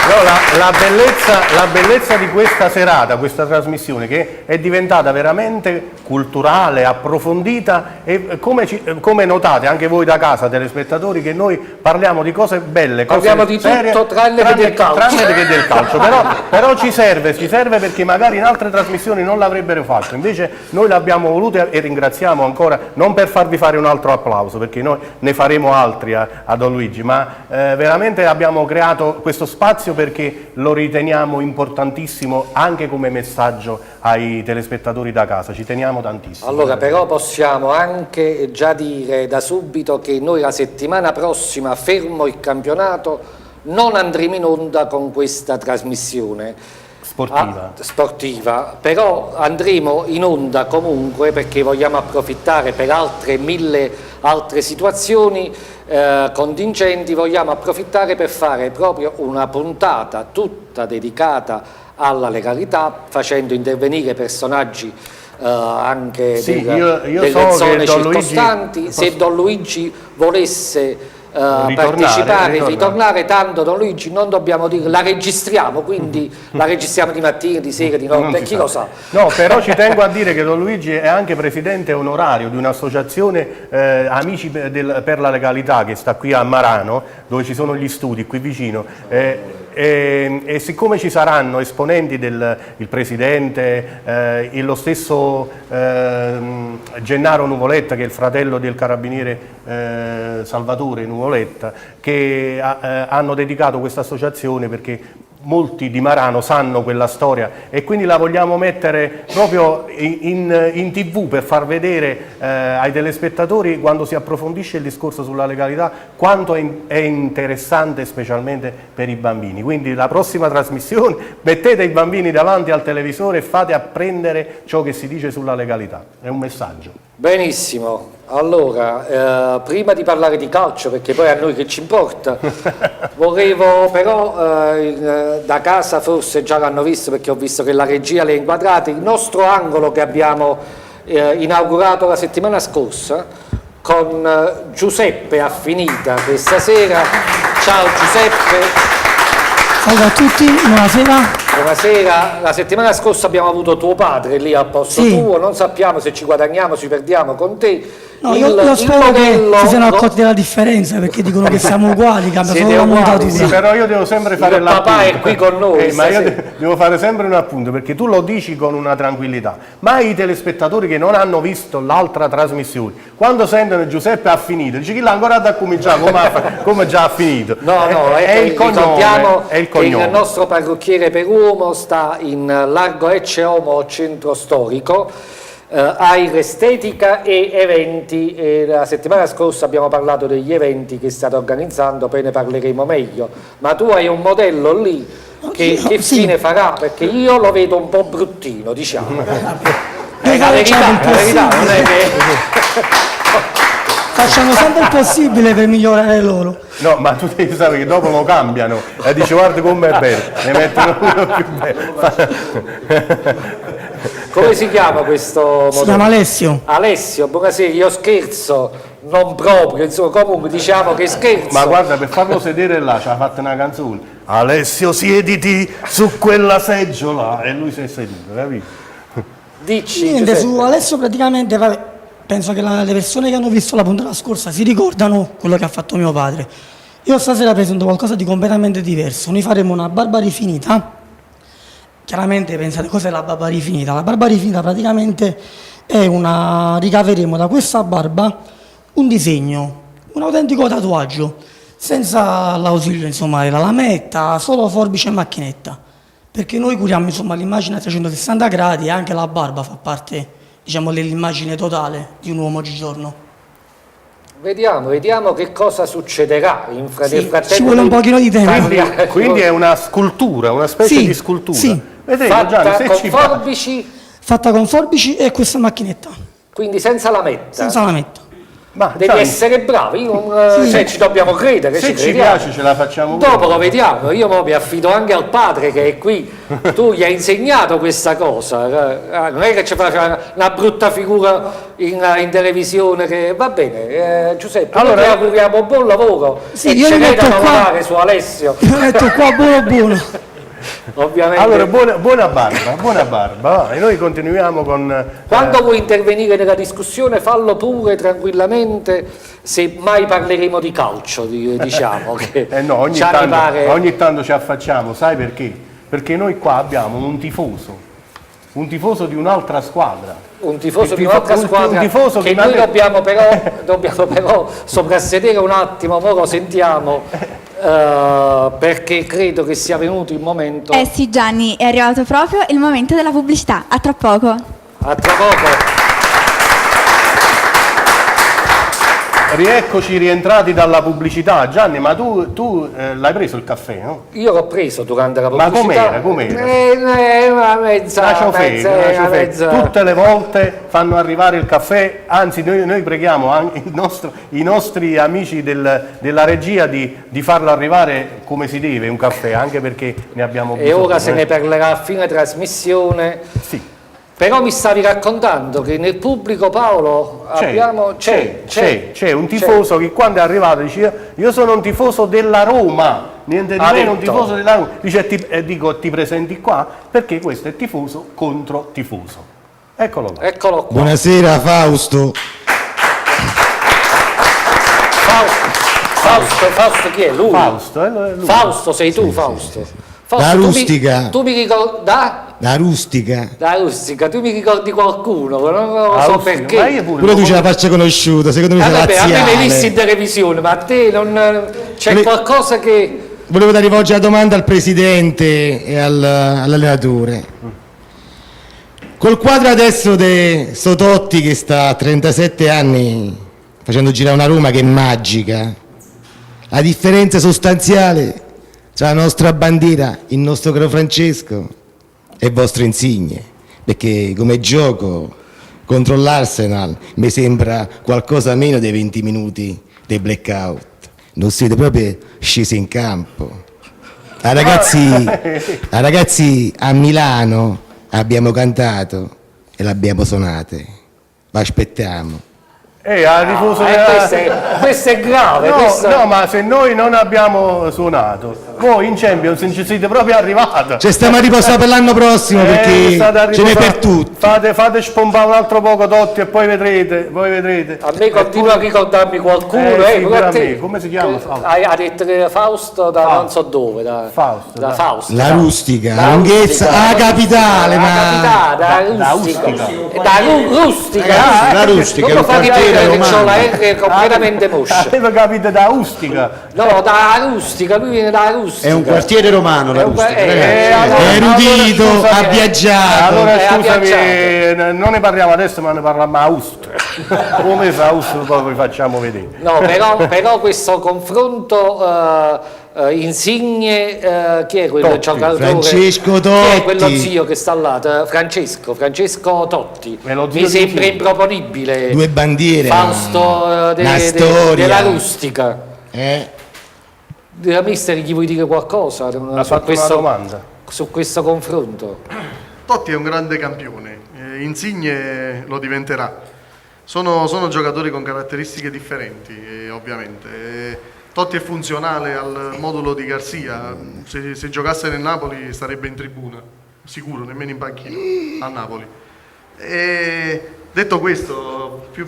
No, la bellezza di questa serata, questa trasmissione, che è diventata veramente culturale, approfondita, e come notate anche voi da casa, telespettatori, che noi parliamo di cose belle, cose parliamo di serie, tutto tranne che del calcio. Però ci serve perché magari in altre trasmissioni non l'avrebbero fatto, invece noi l'abbiamo voluto e ringraziamo ancora, non per farvi fare un altro applauso, perché noi ne faremo altri a Don Luigi, ma veramente abbiamo creato questo spazio perché lo riteniamo importantissimo anche come messaggio ai telespettatori da casa, ci teniamo tantissimo. Allora, però possiamo anche già dire da subito che noi la settimana prossima, fermo il campionato, non andremo in onda con questa trasmissione sportiva, però andremo in onda comunque perché vogliamo approfittare per altre 1000 altre situazioni contingenti, vogliamo approfittare per fare proprio una puntata tutta dedicata alla legalità, facendo intervenire personaggi anche delle zone circostanti. Se Don Luigi volesse ritornare, tanto Don Luigi non dobbiamo dire, la registriamo, quindi la registriamo di mattina, di sera, di notte, chi lo sa. No, però ci tengo a dire che Don Luigi è anche presidente onorario di un'associazione Amici per la Legalità, che sta qui a Marano, dove ci sono gli studi qui vicino. E siccome ci saranno esponenti il presidente, lo stesso Gennaro Nuvoletta, che è il fratello del carabiniere Salvatore Nuvoletta, che hanno dedicato questa associazione perché molti di Marano sanno quella storia e quindi la vogliamo mettere proprio in TV per far vedere ai telespettatori, quando si approfondisce il discorso sulla legalità, quanto è interessante specialmente per i bambini. Quindi la prossima trasmissione mettete i bambini davanti al televisore e fate apprendere ciò che si dice sulla legalità, è un messaggio. Benissimo, allora prima di parlare di calcio, perché poi a noi che ci importa, volevo però da casa forse già l'hanno visto perché ho visto che la regia le ha inquadrate, il nostro angolo che abbiamo inaugurato la settimana scorsa con Giuseppe Affinita questa sera. Ciao Giuseppe, Salve a tutti, buonasera. Buonasera, la settimana scorsa abbiamo avuto tuo padre lì al posto Sì. tuo, non sappiamo se ci guadagniamo, ci perdiamo con te. No, io spero che si siano accorti della differenza, perché dicono che siamo uguali, cambia Siete solo la uguali, montatura. Sì, però io devo sempre fare Il l'appunto. papà è qui con noi Ma io stasera. devo fare sempre un appunto, perché tu lo dici con una tranquillità, ma i telespettatori che non hanno visto l'altra trasmissione, quando sentono Giuseppe ha finito, dice chi l'ha ancora da cominciare, come già ha finito. No, è il cognome, ricordiamo è il che cognome. il nostro parrucchiere per uomo sta in largo Ecce Homo centro storico, Air Estetica e eventi, e la settimana scorsa abbiamo parlato degli eventi che state organizzando, poi ne parleremo meglio, ma tu hai un modello lì che Sì. fine farà? Perché io lo vedo un po' bruttino, diciamo. Noi La verità, facciamo il non è che... Facciamo sempre il possibile per migliorare loro. No, ma tu devi sapere che dopo lo cambiano e dice guarda com'è bello, ne mettono uno più bello. Come si chiama questo modello? Si chiama Alessio. Alessio, buonasera, io scherzo, non proprio, insomma, comunque diciamo che scherzo. Ma guarda, per farlo sedere là ci ha fatto una canzone. Alessio, siediti su quella seggiola, e lui si è seduto, capito? Dici, Niente, Giuseppe. su Alessio praticamente, vabbè, penso che le persone che hanno visto la puntata scorsa si ricordano quello che ha fatto mio padre. Io stasera presento qualcosa di completamente diverso. Noi faremo una barba rifinita. Chiaramente pensate cos'è la barba rifinita? La barba rifinita praticamente è ricaveremo da questa barba un disegno, un autentico tatuaggio, senza l'ausilio insomma della lametta, solo forbice e macchinetta. Perché noi curiamo insomma l'immagine a 360 gradi e anche la barba fa parte, diciamo, dell'immagine totale di un uomo oggigiorno. Vediamo che cosa succederà nel frattempo. Ci vuole un pochino di tempo. Quindi è una scultura, una specie Sì, di scultura. sì. Vedete, fatta Gianni, se con ci fa- forbici, Fatta con forbici e questa macchinetta, quindi senza lametta. senza lametta. Ma Devi Gianni, essere bravi, cioè, ci dobbiamo credere, se ci crediamo. piace ce la facciamo Dopo pure. lo vediamo, io mo mi affido anche al padre che è qui, tu gli hai insegnato questa cosa, non è che ci fa una brutta figura in televisione, che va bene, Giuseppe, Allora, noi ti auguriamo buon lavoro, Sì, e io ci mi vedo metto qua. lavorare su Alessio, Io metto qua buono. ovviamente. Allora, buona barba, va. E noi continuiamo con... Quando vuoi intervenire nella discussione fallo pure tranquillamente, se mai parleremo di calcio, diciamo che no, ogni già mi pare... tanto ci affacciamo, sai perché? Perché noi qua abbiamo un tifoso di un'altra squadra. Un tifoso Il di un'altra un squadra tifoso che noi dobbiamo però soprassedere un attimo, ora lo sentiamo, perché credo che sia venuto il momento. Eh sì Gianni, è arrivato proprio il momento della pubblicità, a tra poco. A tra poco. Rieccoci rientrati dalla pubblicità. Gianni, ma tu l'hai preso il caffè, no? Io l'ho preso durante la Ma pubblicità. com'era? Una mezza. Tutte le volte fanno arrivare il caffè, anzi noi preghiamo anche i nostri amici della regia di farlo arrivare come si deve un caffè, anche perché ne abbiamo bisogno. E ora se ne parlerà a fine trasmissione. Sì. Però mi stavi raccontando che nel pubblico, Paolo, C'è un tifoso che quando è arrivato dice io sono un tifoso della Roma, niente di meno, un tifoso della Roma. Dice ti presenti qua perché questo è tifoso contro tifoso. Eccolo là. Eccolo qua. Buonasera Fausto. Fausto chi è? Lui? Fausto, lui. Fausto sei tu, Fausto. Fausto, Da Rustica. Tu mi ricordi... La rustica. Da Rustica, tu mi ricordi qualcuno, non lo so Rustica, perché. ma io Pure tu ce la faccia conosciuta, secondo me sei Vabbè, a me l'hai visto in laziale. televisione, ma a te non c'è qualcosa che... Volevo da rivolgere la domanda al presidente e all'allenatore. Col quadro adesso di Sototti che sta a 37 anni facendo girare una Roma che è magica, la differenza sostanziale tra la nostra bandiera, il nostro caro Francesco e il vostro Insigne, perché come gioco contro l'Arsenal mi sembra qualcosa meno dei 20 minuti dei blackout. Non siete proprio scesi in campo. Ragazzi, a Milano abbiamo cantato e l'abbiamo suonate. Ma aspettiamo. questo è grave. No, ma se noi non abbiamo suonato, Voi in Champions non ci siete proprio arrivati. Cioè stiamo a riposare per l'anno prossimo perché ce n'è per tutti. Fate spompare un altro poco Totti e poi vedrete. A me continua a ricordarmi qualcuno, sì, pure a te. come si chiama? Ha detto che Fausto da non so dove, da Fausto. La rustica, La lunghezza, rustica. la capitale, ma Da rustica. La rustica, Non il mi fa quartiere ridere che romano. ho la R completamente moscia. Aveva capito da Ustica. No, da rustica, lui viene da rustica. È un quartiere romano la rustica, ragazzi. è erudito, ha viaggiato. Allora ha scusami, non ne parliamo adesso, ma ne parliamo a Austria. Come fa Austria, poi vi facciamo vedere. No, però questo confronto Insigne, chi è quello Totti, giocatore? Francesco Chi è Totti. quello zio che sta là? Francesco Totti. È lo zio Mi di sembra chi? improponibile. Due bandiere. Fausto una storia. della rustica. Eh? Della mister, gli vuoi dire qualcosa Ha fatto una domanda. su questo confronto? Totti è un grande campione, Insigne lo diventerà. Sono giocatori con caratteristiche differenti, ovviamente. Totti è funzionale al modulo di Garzia, se giocasse nel Napoli starebbe in tribuna, sicuro, nemmeno in panchina, a Napoli. E detto questo, più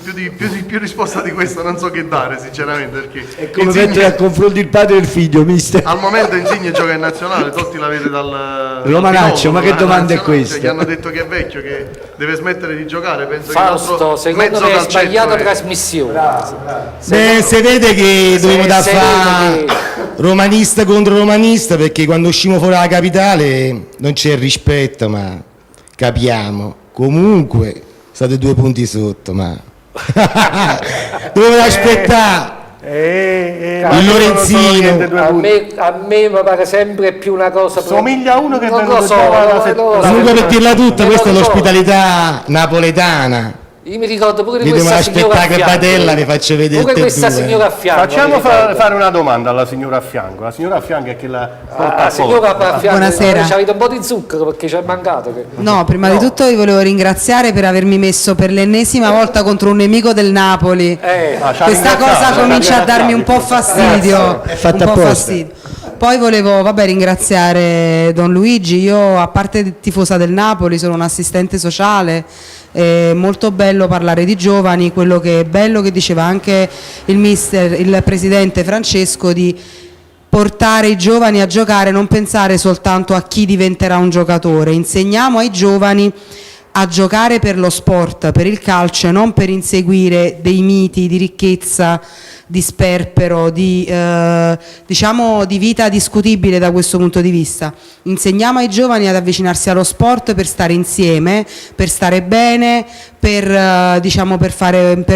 risposta di questo non so che dare sinceramente, perché È come mettere a confronto il padre e il figlio, mister. al momento Insigne gioca in nazionale, Totti la vede dal Romanaccio, ma che domanda è nazionale, questa? cioè, gli hanno detto che è vecchio, che deve smettere di giocare. Penso Fausto, che secondo mezzo me hai calcetto sbagliato è- trasmissione. Beh, si vede che dobbiamo da se fare vede romanista contro romanista, perché quando usciamo fuori dalla capitale non c'è rispetto, ma capiamo. Comunque state 2 punti sotto, ma dovete aspettare. Il Lorenzino. A me mi pare sempre più una cosa. Somiglia a uno che non venuto lo so, già da non lo so. Comunque, per dirla tutta, Non questa è lo so. l'ospitalità napoletana. Io mi ricordo pure di Vi devono questa signora a aspettare che fianco. Batella vi faccio vedere Pure tutte e questa due. signora a fianco. Facciamo mi ricordo. fare una domanda alla signora a fianco. La signora a fianco è che la porta La a signora porta. a fianco. Buonasera. Ci avete un po' di zucchero perché ci è mancato. No, prima di tutto vi volevo ringraziare per avermi messo per l'ennesima volta contro un nemico del Napoli. Questa cosa comincia a darmi un po' fastidio. È fatta un po' apposta. fastidio. Poi volevo ringraziare Don Luigi. Io, a parte tifosa del Napoli, sono un assistente sociale. È molto bello parlare di giovani, quello che è bello che diceva anche il presidente Francesco, di portare i giovani a giocare, non pensare soltanto a chi diventerà un giocatore. Insegniamo ai giovani a giocare per lo sport, per il calcio, e non per inseguire dei miti di ricchezza, di sperpero, diciamo di vita discutibile da questo punto di vista. Insegniamo ai giovani ad avvicinarsi allo sport per stare insieme, per stare bene, per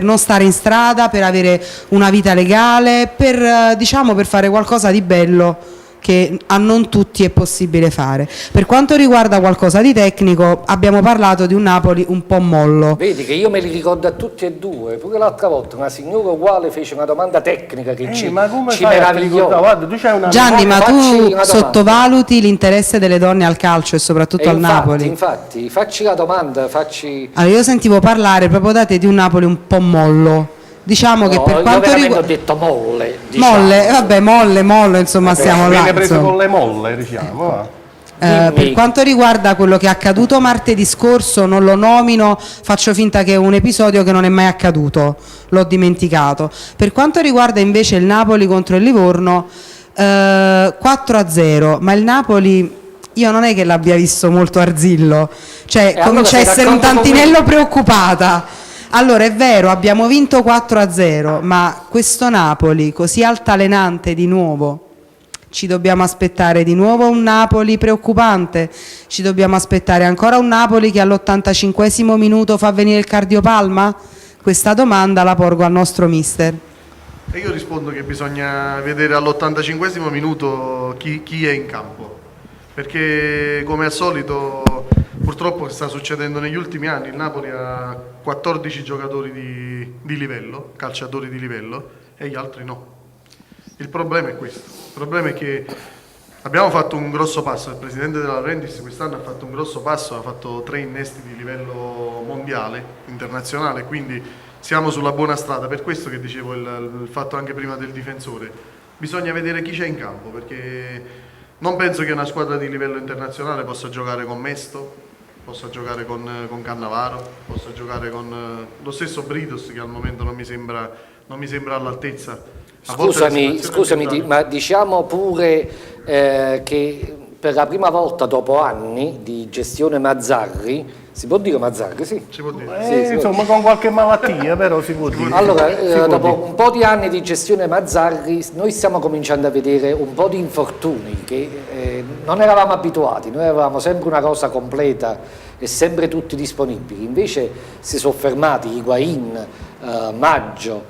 non stare in strada, per avere una vita legale, per fare qualcosa di bello che a non tutti è possibile fare. Per quanto riguarda qualcosa di tecnico, abbiamo parlato di un Napoli un po' mollo. Vedi che io me li ricordo a tutti e due. Pure l'altra volta una signora uguale fece una domanda tecnica che ma come ci fai a meravigliò. ricordare? Guarda, tu c'hai una Gianni, ma Facci una tu domanda. sottovaluti l'interesse delle donne al calcio e soprattutto al Napoli. Infatti, facci la domanda, Allora, io sentivo parlare proprio da te di un Napoli un po' mollo. Diciamo che per quanto io riguarda ho detto molle. Diciamo. molle, insomma, stiamo là. Viene preso insomma. con le molle, diciamo. va. Per quanto riguarda quello che è accaduto martedì scorso, non lo nomino, faccio finta che è un episodio che non è mai accaduto, l'ho dimenticato. Per quanto riguarda invece il Napoli contro il Livorno, 4-0, ma il Napoli io non è che l'abbia visto molto arzillo, cioè allora comincia a sei essere un d'accordo con tantinello preoccupata. Allora è vero, abbiamo vinto 4-0, ma questo Napoli così altalenante di nuovo, ci dobbiamo aspettare di nuovo un Napoli preoccupante, ci dobbiamo aspettare ancora un Napoli che all'85esimo minuto fa venire il cardiopalma? Questa domanda la porgo al nostro mister. E io rispondo che bisogna vedere all'85esimo minuto chi è in campo, perché come al solito purtroppo sta succedendo negli ultimi anni, il Napoli ha 14 giocatori di livello, calciatori di livello, e gli altri no. Il problema è questo, il problema è che abbiamo fatto un grosso passo, il presidente della Laurentiis quest'anno ha fatto un grosso passo, ha fatto 3 innesti di livello mondiale, internazionale, quindi siamo sulla buona strada. Per questo che dicevo il fatto anche prima del difensore, bisogna vedere chi c'è in campo, perché Non penso che una squadra di livello internazionale possa giocare con Mesto, possa giocare con Cannavaro, possa giocare con lo stesso Britos, che al momento non mi sembra all'altezza. Scusami, ma diciamo pure che per la prima volta dopo anni di gestione Mazzarri, si può dire Mazzarri? Sì. Si può dire. Insomma, con qualche malattia, però si può dire. Allora, dopo un po' di anni di gestione Mazzarri, noi stiamo cominciando a vedere un po' di infortuni che non eravamo abituati, noi avevamo sempre una rosa completa e sempre tutti disponibili, invece si sono fermati Higuain, Maggio,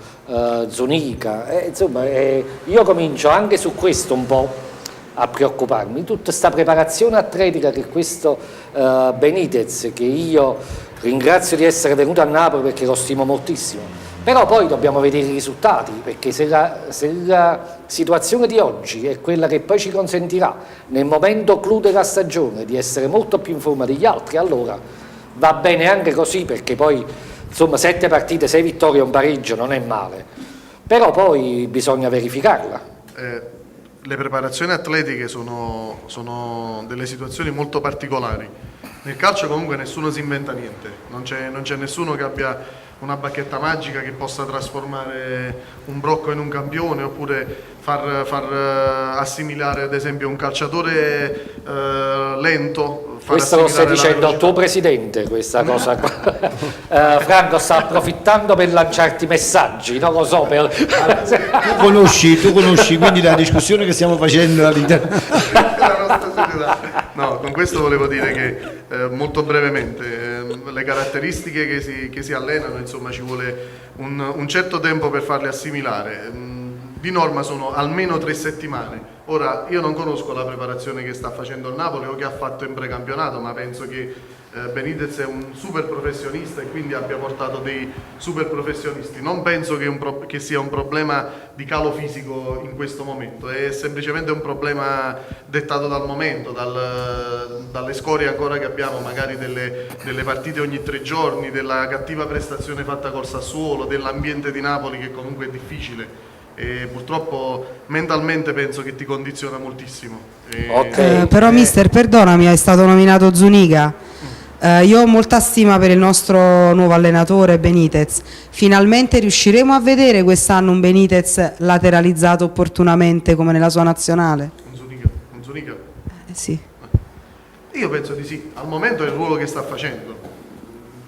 Zuniga, insomma io comincio anche su questo un po' a preoccuparmi, tutta questa preparazione atletica che questo Benitez, che io ringrazio di essere venuto a Napoli perché lo stimo moltissimo, però poi dobbiamo vedere i risultati, perché se la situazione di oggi è quella che poi ci consentirà nel momento clou della stagione di essere molto più in forma degli altri, allora va bene anche così, perché poi insomma 7 partite, 6 vittorie e un pareggio non è male, però poi bisogna verificarla. Le preparazioni atletiche sono delle situazioni molto particolari. Nel calcio comunque nessuno si inventa niente, non c'è nessuno che abbia una bacchetta magica che possa trasformare un brocco in un campione, oppure far assimilare ad esempio un calciatore lento. Questo lo stai dicendo al tuo presidente, questa cosa qua. Franco sta approfittando per lanciarti messaggi, non lo so. Tu conosci quindi la discussione che stiamo facendo all'interno della nostra società. No, con questo volevo dire che molto brevemente le caratteristiche che si allenano, insomma ci vuole un certo tempo per farle assimilare. Di norma sono almeno 3 settimane. Ora io non conosco la preparazione che sta facendo il Napoli o che ha fatto in precampionato, ma penso che Benitez è un super professionista e quindi abbia portato dei super professionisti. Non penso che sia un problema di calo fisico in questo momento, è semplicemente un problema dettato dal momento, dalle scorie ancora che abbiamo, magari delle partite ogni 3 giorni, della cattiva prestazione fatta col Sassuolo, dell'ambiente di Napoli che comunque è difficile. E purtroppo mentalmente penso che ti condiziona moltissimo. Però mister, perdonami, è stato nominato Zuniga. Io ho molta stima per il nostro nuovo allenatore Benitez. Finalmente riusciremo a vedere quest'anno un Benitez lateralizzato opportunamente come nella sua nazionale? Un Zuniga? Sì. Io penso di sì, al momento è il ruolo che sta facendo,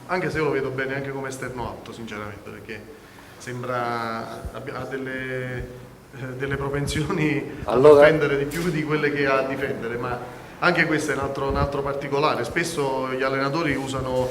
anche se io lo vedo bene anche come esterno alto sinceramente, perché sembra ha delle propensioni a difendere di più di quelle che ha a difendere, ma anche questo è un altro particolare. Spesso gli allenatori usano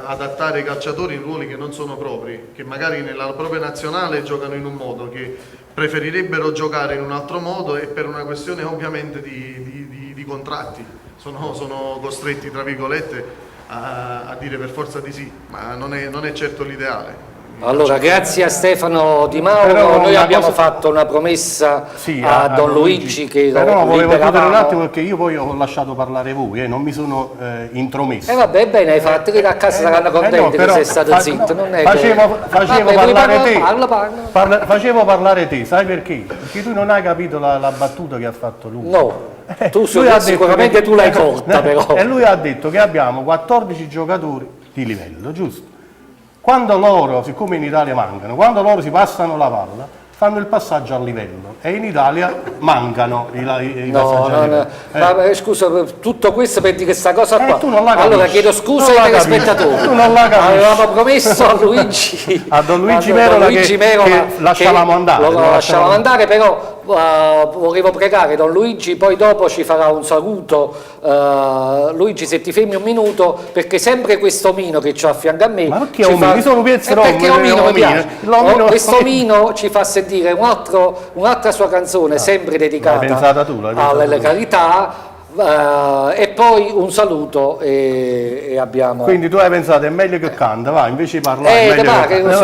adattare i calciatori in ruoli che non sono propri, che magari nella propria nazionale giocano in un modo, che preferirebbero giocare in un altro modo, e per una questione ovviamente di contratti sono costretti, tra virgolette, a dire per forza di sì, ma non è certo l'ideale. Allora, grazie a Stefano Di Mauro, noi abbiamo fatto una promessa a Don Luigi che però volevo chiudere un attimo, perché io poi ho lasciato parlare voi, non mi sono intromesso. Vabbè, bene, hai fatto, che a casa saranno contenti che sei stato zitto. Non è facevo parlare te, sai perché? Perché tu non hai capito la battuta che ha fatto lui. No, tu sicuramente tu l'hai colta però. E lui ha detto che abbiamo 14 giocatori di livello, giusto? Quando loro, siccome in Italia mancano, quando loro si passano la palla, fanno il passaggio a livello, e in Italia mancano i passaggi a livello. Ma scusa, tutto questo per dire questa cosa qua. Tu non la allora chiedo scusa ai telespettatori. Tu non la capisci. Avevamo promesso a Luigi, a Don Luigi Merola che lasciavamo andare. Lo lasciavamo andare, però volevo pregare Don Luigi, poi dopo ci farà un saluto. Luigi, se ti fermi un minuto, perché sempre questo omino che c'ho a fianco a me, ma perché omino? Sono perché omino mi piace. Questo omino ci fa sentire un'altra sua canzone, sempre dedicata alle carità. E poi un saluto e abbiamo. Quindi tu hai pensato è meglio che canta, va, invece di parlare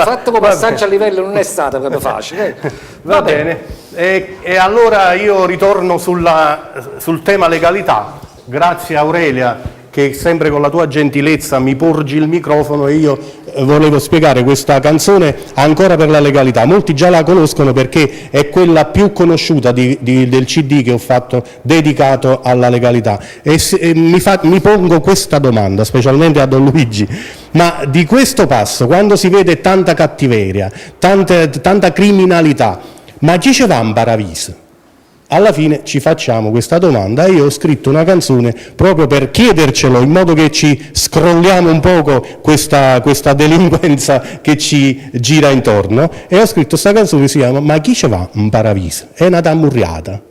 fatto come passaggio a livello non è stato proprio facile. Va bene. E allora io ritorno sul tema legalità. Grazie a Aurelia che sempre con la tua gentilezza mi porgi il microfono, e io volevo spiegare questa canzone ancora per la legalità. Molti già la conoscono perché è quella più conosciuta del CD che ho fatto dedicato alla legalità, e mi pongo questa domanda specialmente a Don Luigi: ma di questo passo, quando si vede tanta cattiveria, tanta criminalità, ma chi ci va in paradiso? Alla fine ci facciamo questa domanda, e io ho scritto una canzone proprio per chiedercelo, in modo che ci scrolliamo un poco questa delinquenza che ci gira intorno, e ho scritto questa canzone che si chiama Ma chi ci va in paradiso? È una tammurriata.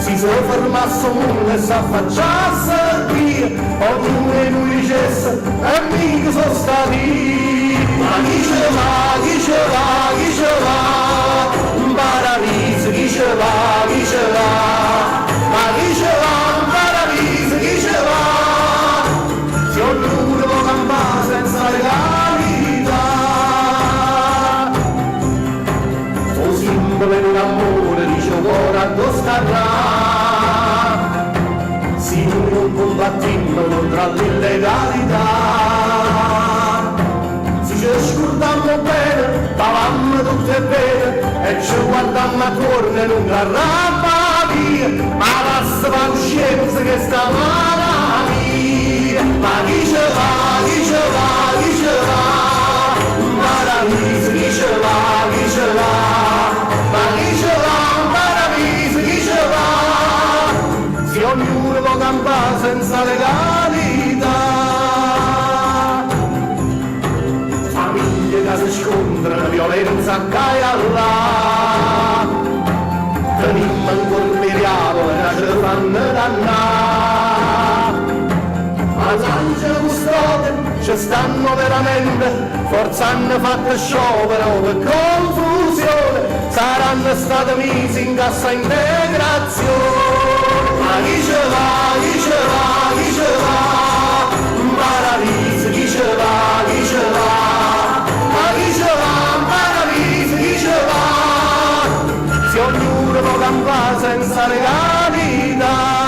Si fermasse un mondo e s'affacciasse via, ognuno di noi dicesse, e mica sono stati. Ma chi ce va, chi ce va, chi ce va, in paradiso, chi ce va, chi ce va, ma chi ce va in paradiso, chi ce va, se ognuno può campare senza legalità. So simbolo in un amore, dice ora accostarà. Si non combattimmo contro l'illegalità, si ci scordammo bene, stavamo tutte bene, e ci guardammo attorno e non garrappa via, ma passa la coscienza che sta male mia. Ma chi ce va, chi ce va, chi ce va, in paradiso, chi ce va, chi ce va, ma chi ce va in paradiso, chi ce va, se ognuno può campare senza legalità. Famiglie che si scontrano, violenza che là, tenimmo ancora il miracolo e ci fanno dannare. Ma l'angelo custode ci stanno veramente, forse hanno fatto sciopero per confusione, saranno stati mesi in cassa integrazione. Ma chi ce va, chi ce va, chi ce va, in paradiso, chi ce va, chi ce va, ma chi ce va in paradiso, chi ce va, se ognuno può campare senza legalità.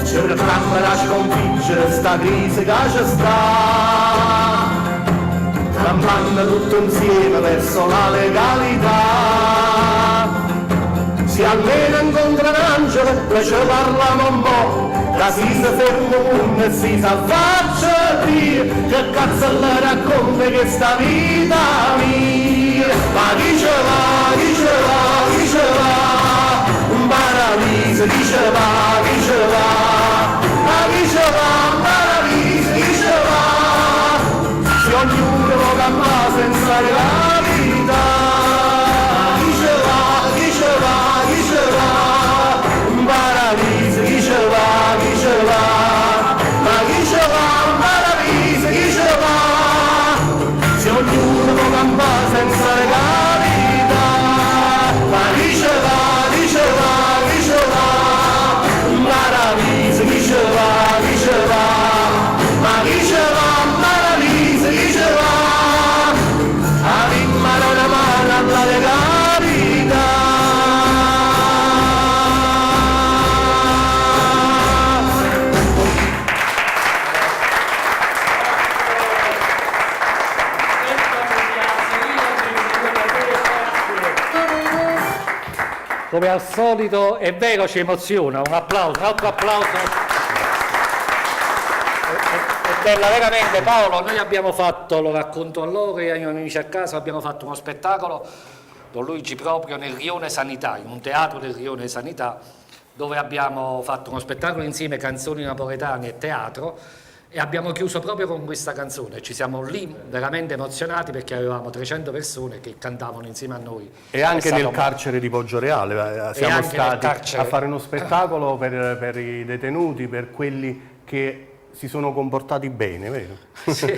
Cerchiamo da sconfiggere sta crisi che ci sta, campando tutto insieme verso la legalità. Se almeno incontra un angelo, noi ci parliamo un po', che si ferma uno e si s'affaccia via, che cazzo le racconta che sta vita mia. Ma chi ce va, chi ce va, chi ce va, in paradiso, chi ce va, chi ce va, ma chi ce va in paradiso, chi ce va, se ognuno può campare senza legalità. Senza legalità, ma chi ce va, chi ce va, chi ce va, in paradiso, chi ce va, chi ce va, ma chi ce va in paradiso, chi ce va, all'immano una mano alla legalità. Come al solito, è vero, ci emoziona. Un applauso, un altro applauso. È bella, veramente, Paolo. Noi abbiamo fatto, lo racconto a loro e ai miei amici a casa, abbiamo fatto uno spettacolo, Don Luigi, proprio nel Rione Sanità, in un teatro del Rione Sanità, dove abbiamo fatto uno spettacolo insieme, canzoni napoletane e teatro, E abbiamo chiuso proprio con questa canzone, ci siamo lì veramente emozionati perché avevamo 300 persone che cantavano insieme a noi. E anche nel carcere di Poggioreale siamo stati a fare uno spettacolo per i detenuti, per quelli che si sono comportati bene, vero? Sì.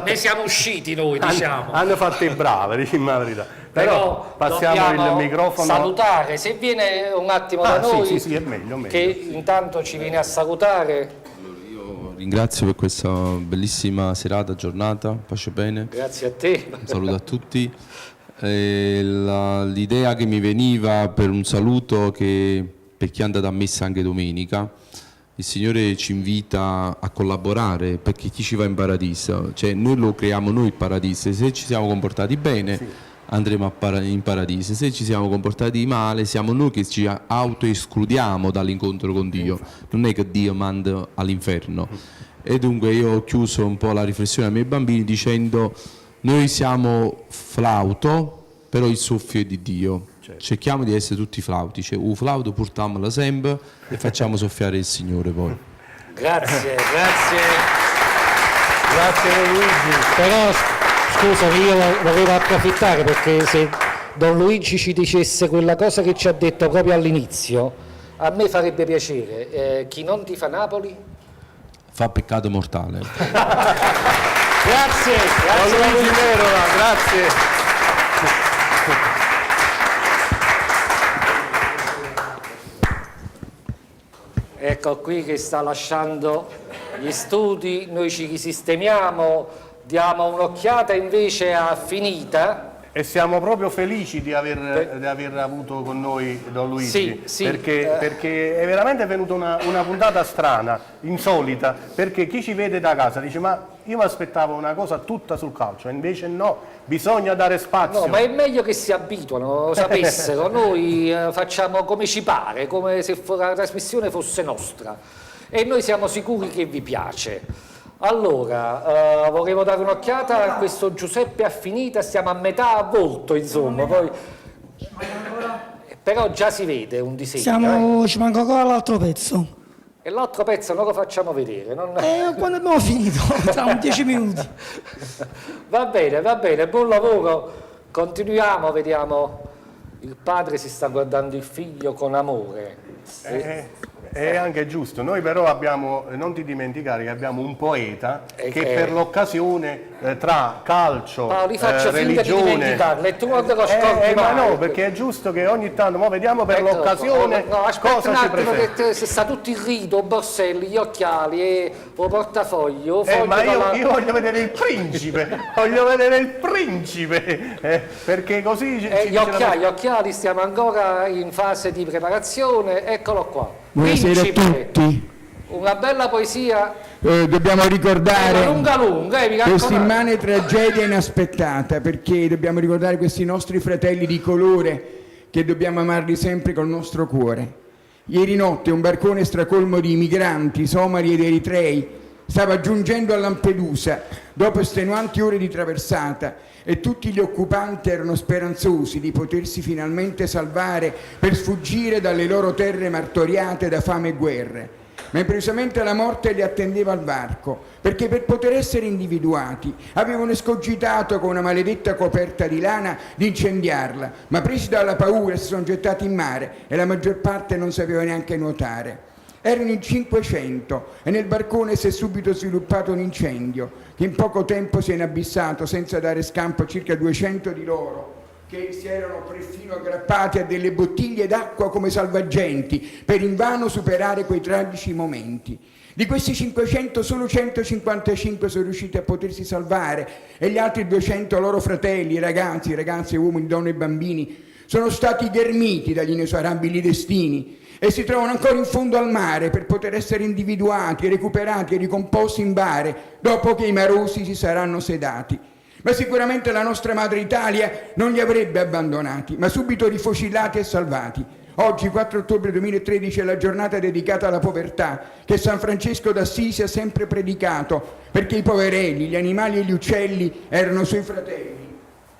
Ne siamo usciti noi, diciamo. Hanno fatto i bravi, diciamo la verità. Però passiamo il microfono. Salutare, se viene un attimo da noi, sì, è meglio. Che intanto ci viene a salutare. Ringrazio per questa bellissima serata, giornata, pace bene. Grazie a te. Un saluto a tutti. L'idea che mi veniva per un saluto per chi è andato a messa anche domenica, il Signore ci invita a collaborare perché chi ci va in paradiso, cioè noi lo creiamo noi il paradiso, se ci siamo comportati bene andremo in paradiso, se ci siamo comportati male siamo noi che ci autoescludiamo dall'incontro con Dio, non è che Dio manda all'inferno. E dunque io ho chiuso un po' la riflessione ai miei bambini dicendo: noi siamo flauto, però il soffio è di Dio. Cerchiamo di essere tutti flauti, cioè un flauto portiamolo sempre e facciamo soffiare il Signore poi. Grazie Luigi. Però scusami, io volevo approfittare perché se Don Luigi ci dicesse quella cosa che ci ha detto proprio all'inizio, a me farebbe piacere. Chi non tifa Napoli? Fa peccato mortale. Grazie Don Luigi Merola, grazie. Ecco qui che sta lasciando gli studi, noi ci risistemiamo, diamo un'occhiata invece a Finita. E siamo proprio felici di aver avuto con noi Don Luigi, sì, perché è veramente venuta una puntata strana, insolita, perché chi ci vede da casa dice: ma io mi aspettavo una cosa tutta sul calcio, e invece no, bisogna dare spazio. No, ma è meglio che si abituano, lo sapessero, noi facciamo come ci pare, come se la trasmissione fosse nostra, e noi siamo sicuri che vi piace. Allora, volevo dare un'occhiata a questo Giuseppe Affinita, siamo a metà a volto, insomma, poi... però già si vede un disegno. Ci manca ancora l'altro pezzo. E l'altro pezzo non lo facciamo vedere? Quando abbiamo finito, tra 10 minuti. Va bene, buon lavoro, continuiamo, vediamo, il padre si sta guardando il figlio con amore. È anche giusto, noi però abbiamo, non ti dimenticare che abbiamo un poeta che per l'occasione tra calcio, li faccio religione... finta di dimenticarle e tu non te lo scordi ma mai. no, perché è giusto che ogni tanto, vediamo per l'occasione cosa ci presenta. Che se sta tutto il rito, i borselli, gli occhiali e il portafoglio. Ma io voglio vedere il principe, perché così... gli occhiali stiamo ancora in fase di preparazione, eccolo qua. Buonasera a tutti. Una bella poesia. Dobbiamo ricordare lunga, questa immane tragedia inaspettata, perché dobbiamo ricordare questi nostri fratelli di colore che dobbiamo amarli sempre col nostro cuore. Ieri notte un barcone stracolmo di migranti somali ed eritrei stava giungendo a Lampedusa dopo estenuanti ore di traversata, e tutti gli occupanti erano speranzosi di potersi finalmente salvare per sfuggire dalle loro terre martoriate da fame e guerre. Ma improvvisamente la morte li attendeva al varco, perché per poter essere individuati avevano escogitato con una maledetta coperta di lana di incendiarla, ma presi dalla paura si sono gettati in mare e la maggior parte non sapeva neanche nuotare. Erano in 500 e nel barcone si è subito sviluppato un incendio che in poco tempo si è inabissato senza dare scampo a circa 200 di loro, che si erano perfino aggrappati a delle bottiglie d'acqua come salvagenti per invano superare quei tragici momenti. Di questi 500 solo 155 sono riusciti a potersi salvare, e gli altri 200 loro fratelli, ragazze, uomini, donne e bambini sono stati ghermiti dagli inesorabili destini e si trovano ancora in fondo al mare per poter essere individuati, recuperati e ricomposti in bare dopo che i marosi si saranno sedati. Ma sicuramente la nostra madre Italia non li avrebbe abbandonati, ma subito rifocillati e salvati. Oggi, 4 ottobre 2013, è la giornata dedicata alla povertà che San Francesco d'Assisi ha sempre predicato, perché i poverelli, gli animali e gli uccelli erano suoi fratelli.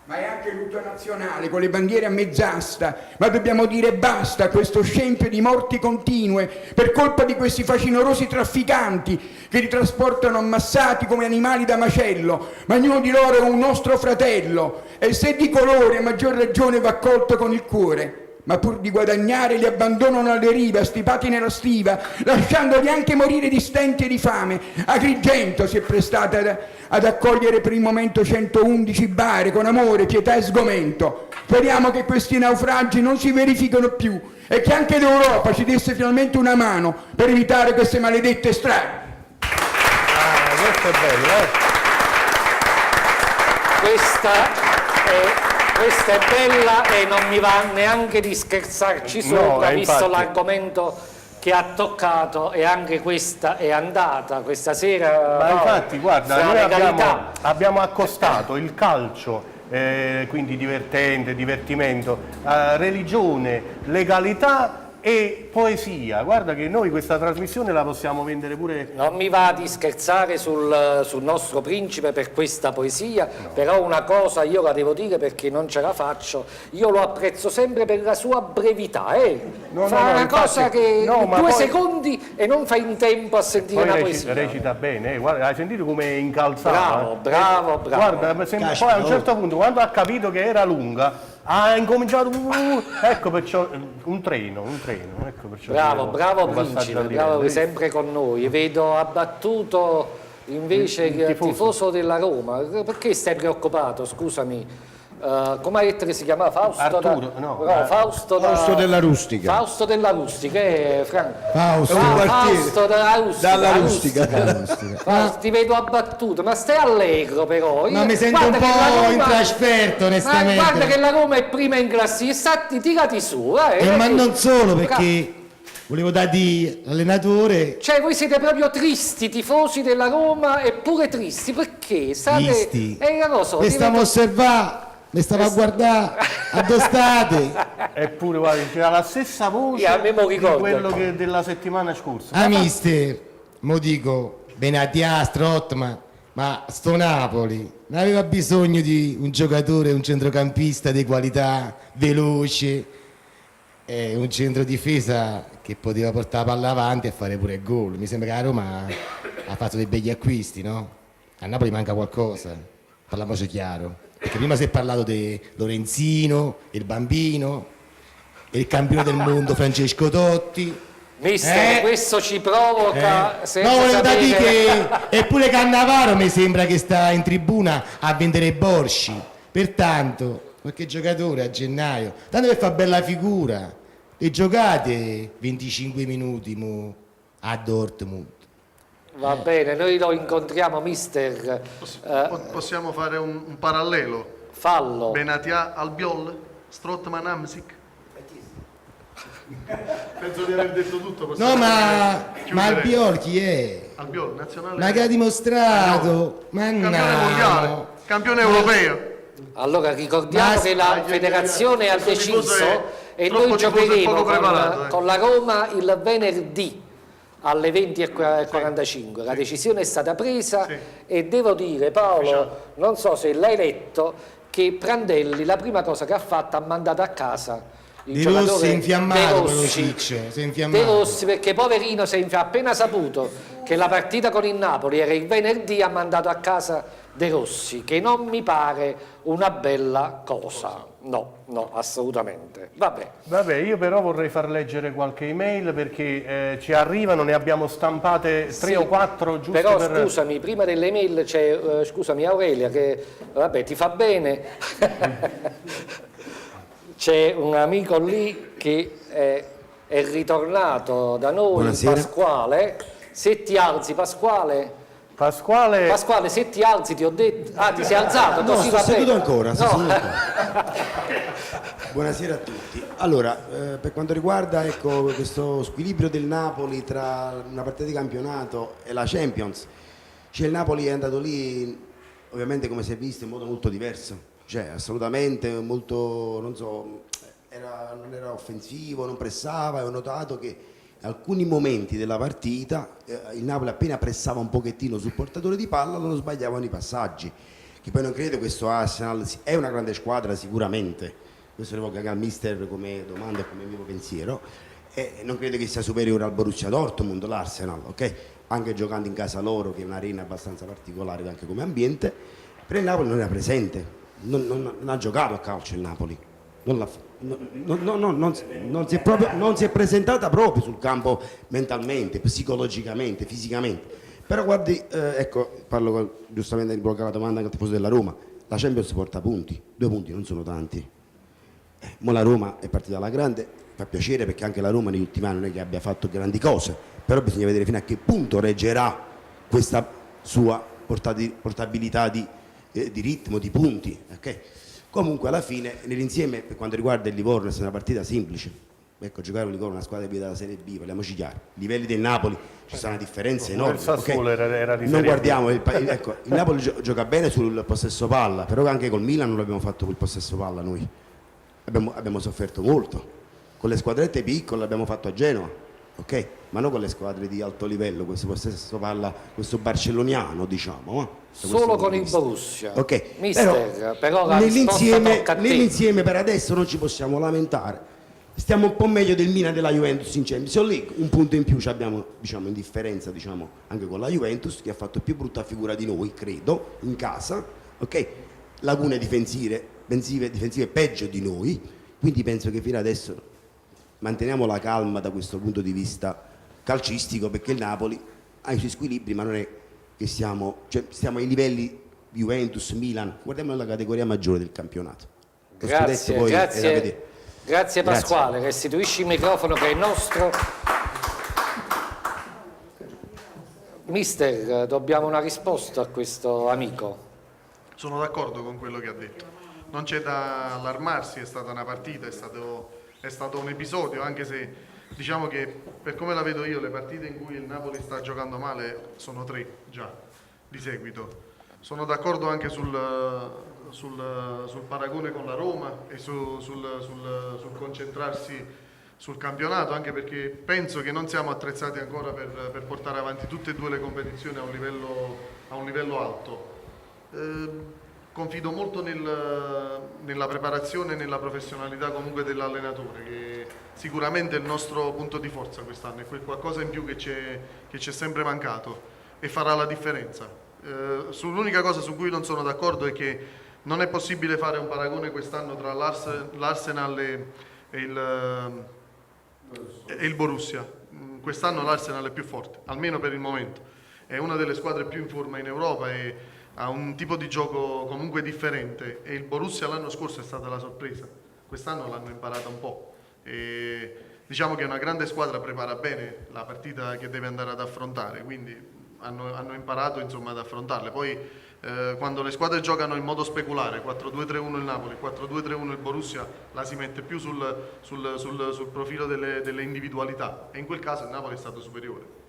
Ma è anche lutto nazionale con le bandiere a mezz'asta, ma dobbiamo dire basta a questo scempio di morti continue per colpa di questi facinorosi trafficanti che li trasportano ammassati come animali da macello, ma ognuno di loro è un nostro fratello e se di colore a maggior ragione va accolto con il cuore. Ma pur di guadagnare li abbandonano alle rive, stipati nella stiva, lasciandoli anche morire di stenti e di fame. Agrigento si è prestata ad accogliere per il momento 111 bare con amore, pietà e sgomento. Speriamo che questi naufragi non si verificano più e che anche l'Europa ci desse finalmente una mano per evitare queste maledette stragi. Questo è bello, Questa è bella e non mi va neanche di scherzarci sopra, visto l'argomento che ha toccato, e anche questa è andata questa sera. Ma no, infatti, guarda, noi legalità. abbiamo accostato il calcio, quindi divertente, divertimento, religione, legalità e poesia. Guarda che noi questa trasmissione la possiamo vendere pure. Non mi va di scherzare sul nostro principe per questa poesia, però una cosa io la devo dire perché non ce la faccio, io lo apprezzo sempre per la sua brevità, fa una cosa che in 2 secondi e non fa in tempo a sentire la poesia. Recita bene, guarda, hai sentito come è incalzato? Bravo. Guarda, poi a un certo punto, quando ha capito che era lunga, ha incominciato, ecco perciò un treno, ecco perciò. Bravo principe, bravo, sempre con noi. Vedo abbattuto invece il tifoso della Roma. Perché stai preoccupato? Scusami. Come hai detto che si chiamava? Fausto? Arturo, Fausto della Rustica. Fausto della Rustica, Franco. Fausto dalla Rustica. Fausto, ti vedo abbattuto, ma stai allegro però. Ma mi sento un po' in trasferto, onestamente. Ma guarda che la Roma è prima in classifica, tirati su. Ma non solo, perché volevo darti l'allenatore. Cioè voi siete proprio tristi, tifosi della Roma, eppure tristi, perché? Tristi? Non lo so. Mi stavo a osservare. Mi stavo a guardare addostate. Eppure guarda, c'era la stessa voce di quello che della settimana scorsa. Mister, mo dico, Benatia, Strottman, ma sto Napoli non aveva bisogno di un giocatore, un centrocampista di qualità, veloce, un centrodifesa che poteva portare la palla avanti e fare pure gol. Mi sembra che la Roma ha fatto dei begli acquisti, no? A Napoli manca qualcosa, parliamoci chiaro. Perché prima si è parlato di Lorenzino, il bambino, il campione del mondo Francesco Totti. Mister, questo ci provoca senza volevo sapere... dire che eppure Cannavaro mi sembra che sta in tribuna a vendere borci. Pertanto, qualche giocatore a gennaio, tanto per fare bella figura, e giocate 25 minuti a Dortmund. Va bene, noi lo incontriamo, mister. Possiamo fare un parallelo? Fallo. Benatia Albiol, Strottman Hamsik. Penso di aver detto tutto. No, ma Albiol chi è? Albiol, nazionale. Ma che ha dimostrato? No. Campione mondiale, campione europeo. Allora ricordiamo che la federazione ha deciso e noi giocheremo con la Roma il venerdì alle 20:45. La decisione è stata presa e devo dire, Paolo, non so se l'hai letto, che Prandelli la prima cosa che ha fatto ha mandato a casa il giocatore Rossi è infiammato, De Rossi, perché poverino appena saputo che la partita con il Napoli era il venerdì, ha mandato a casa De Rossi, che non mi pare una bella cosa. No, assolutamente. Vabbè, io però vorrei far leggere qualche email perché ci arrivano, ne abbiamo stampate 3 o 4 giusto però per... scusami, prima delle email c'è scusami Aurelia che vabbè ti fa bene. C'è un amico lì che è ritornato da noi. Buonasera. Pasquale, se ti alzi Pasquale, se ti alzi ti ho detto... ti sei alzato? No, così sto seduto ancora. Buonasera a tutti. Allora, per quanto riguarda questo squilibrio del Napoli tra una partita di campionato e la Champions, il Napoli è andato lì ovviamente, come si è visto, in modo molto diverso. Cioè, assolutamente molto, non era offensivo, non pressava. Ho notato che in alcuni momenti della partita il Napoli appena pressava un pochettino sul portatore di palla loro sbagliavano i passaggi, che poi non credo questo Arsenal è una grande squadra sicuramente, questo lo voglio al mister come domanda e come mio pensiero, e non credo che sia superiore al Borussia Dortmund l'Arsenal, ok? Anche giocando in casa loro, che è un'arena abbastanza particolare anche come ambiente, però il Napoli non era presente, non ha giocato a calcio il Napoli, non si è presentata proprio sul campo mentalmente, psicologicamente, fisicamente. Però guardi, ecco, giustamente di bloccare la domanda anche al tifoso della Roma, la Champions porta punti, 2 punti non sono tanti. Ma la Roma è partita alla grande, fa piacere perché anche la Roma negli ultimi anni non è che abbia fatto grandi cose, però bisogna vedere fino a che punto reggerà questa sua portabilità di ritmo, di punti. Okay? Comunque alla fine, nell'insieme, per quanto riguarda il Livorno, è una partita semplice. Ecco, giocare con Livorno, una squadra che viene dalla Serie B, parliamoci chiaro, i livelli del Napoli ci sono una differenza enorme. Il Sassuolo era di Non Serie guardiamo, B. ecco, il Napoli gioca bene sul possesso palla, però anche col Milan non l'abbiamo fatto col possesso palla noi. Abbiamo sofferto molto. Con le squadrette piccole l'abbiamo fatto a Genova, ok? Ma non con le squadre di alto livello, questo possesso palla, questo barcelloniano, diciamo. Solo con il Borussia. Ok, Mister, però la risposta tocca a te. nell'insieme per adesso non ci possiamo lamentare. Stiamo un po' meglio del Milan e della Juventus in Champions League, un punto in più abbiamo, diciamo, in differenza, diciamo, anche con la Juventus, che ha fatto più brutta figura di noi, credo, in casa, ok? Lacune difensive peggio di noi, quindi penso che fino adesso manteniamo la calma da questo punto di vista calcistico, perché il Napoli ha i suoi squilibri, ma non è che stiamo ai livelli Juventus, Milan, guardiamo la categoria maggiore del campionato. Grazie Pasquale, restituisci il microfono che è nostro. Mister, dobbiamo una risposta a questo amico. Sono d'accordo con quello che ha detto. Non c'è da allarmarsi, è stata una partita, è stato un episodio, anche se diciamo che per come la vedo io le partite in cui il Napoli sta giocando male sono 3 già di seguito. Sono d'accordo anche sul paragone con la Roma e sul concentrarsi sul campionato, anche perché penso che non siamo attrezzati ancora per portare avanti tutte e due le competizioni a un livello alto. Confido molto nella preparazione e nella professionalità comunque dell'allenatore, che sicuramente è il nostro punto di forza quest'anno, è quel qualcosa in più che ci è sempre mancato e farà la differenza. L'unica cosa su cui non sono d'accordo è che non è possibile fare un paragone quest'anno tra l'Arsenal e il Borussia. Quest'anno l'Arsenal è più forte, almeno per il momento. È una delle squadre più in forma in Europa e ha un tipo di gioco comunque differente, e il Borussia l'anno scorso è stata la sorpresa. Quest'anno l'hanno imparata un po'. E diciamo che una grande squadra prepara bene la partita che deve andare ad affrontare, quindi hanno imparato insomma ad affrontarle. Poi quando le squadre giocano in modo speculare, 4-2-3-1 il Napoli, 4-2-3-1 il Borussia, la si mette più sul profilo delle individualità, e in quel caso il Napoli è stato superiore.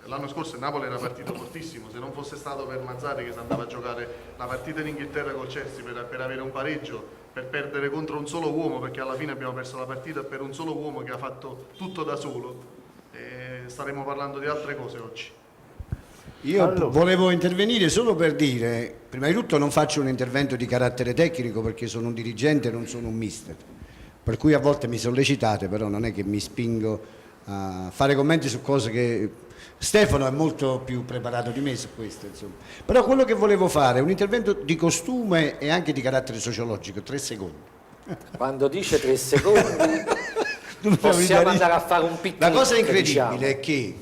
L'anno scorso il Napoli era partito fortissimo, se non fosse stato per Mazzarri che si andava a giocare la partita in Inghilterra col Chelsea per avere un pareggio, per perdere contro un solo uomo, perché alla fine abbiamo perso la partita per un solo uomo che ha fatto tutto da solo, e staremo parlando di altre cose oggi. Io volevo intervenire solo per dire, prima di tutto non faccio un intervento di carattere tecnico perché sono un dirigente e non sono un mister, per cui a volte mi sollecitate, però non è che mi spingo a fare commenti su cose che... Stefano è molto più preparato di me su questo, insomma. Però quello che volevo fare è un intervento di costume e anche di carattere sociologico, 3 secondi. Quando dice 3 secondi possiamo andare a fare un picnic. La cosa incredibile diciamo. è che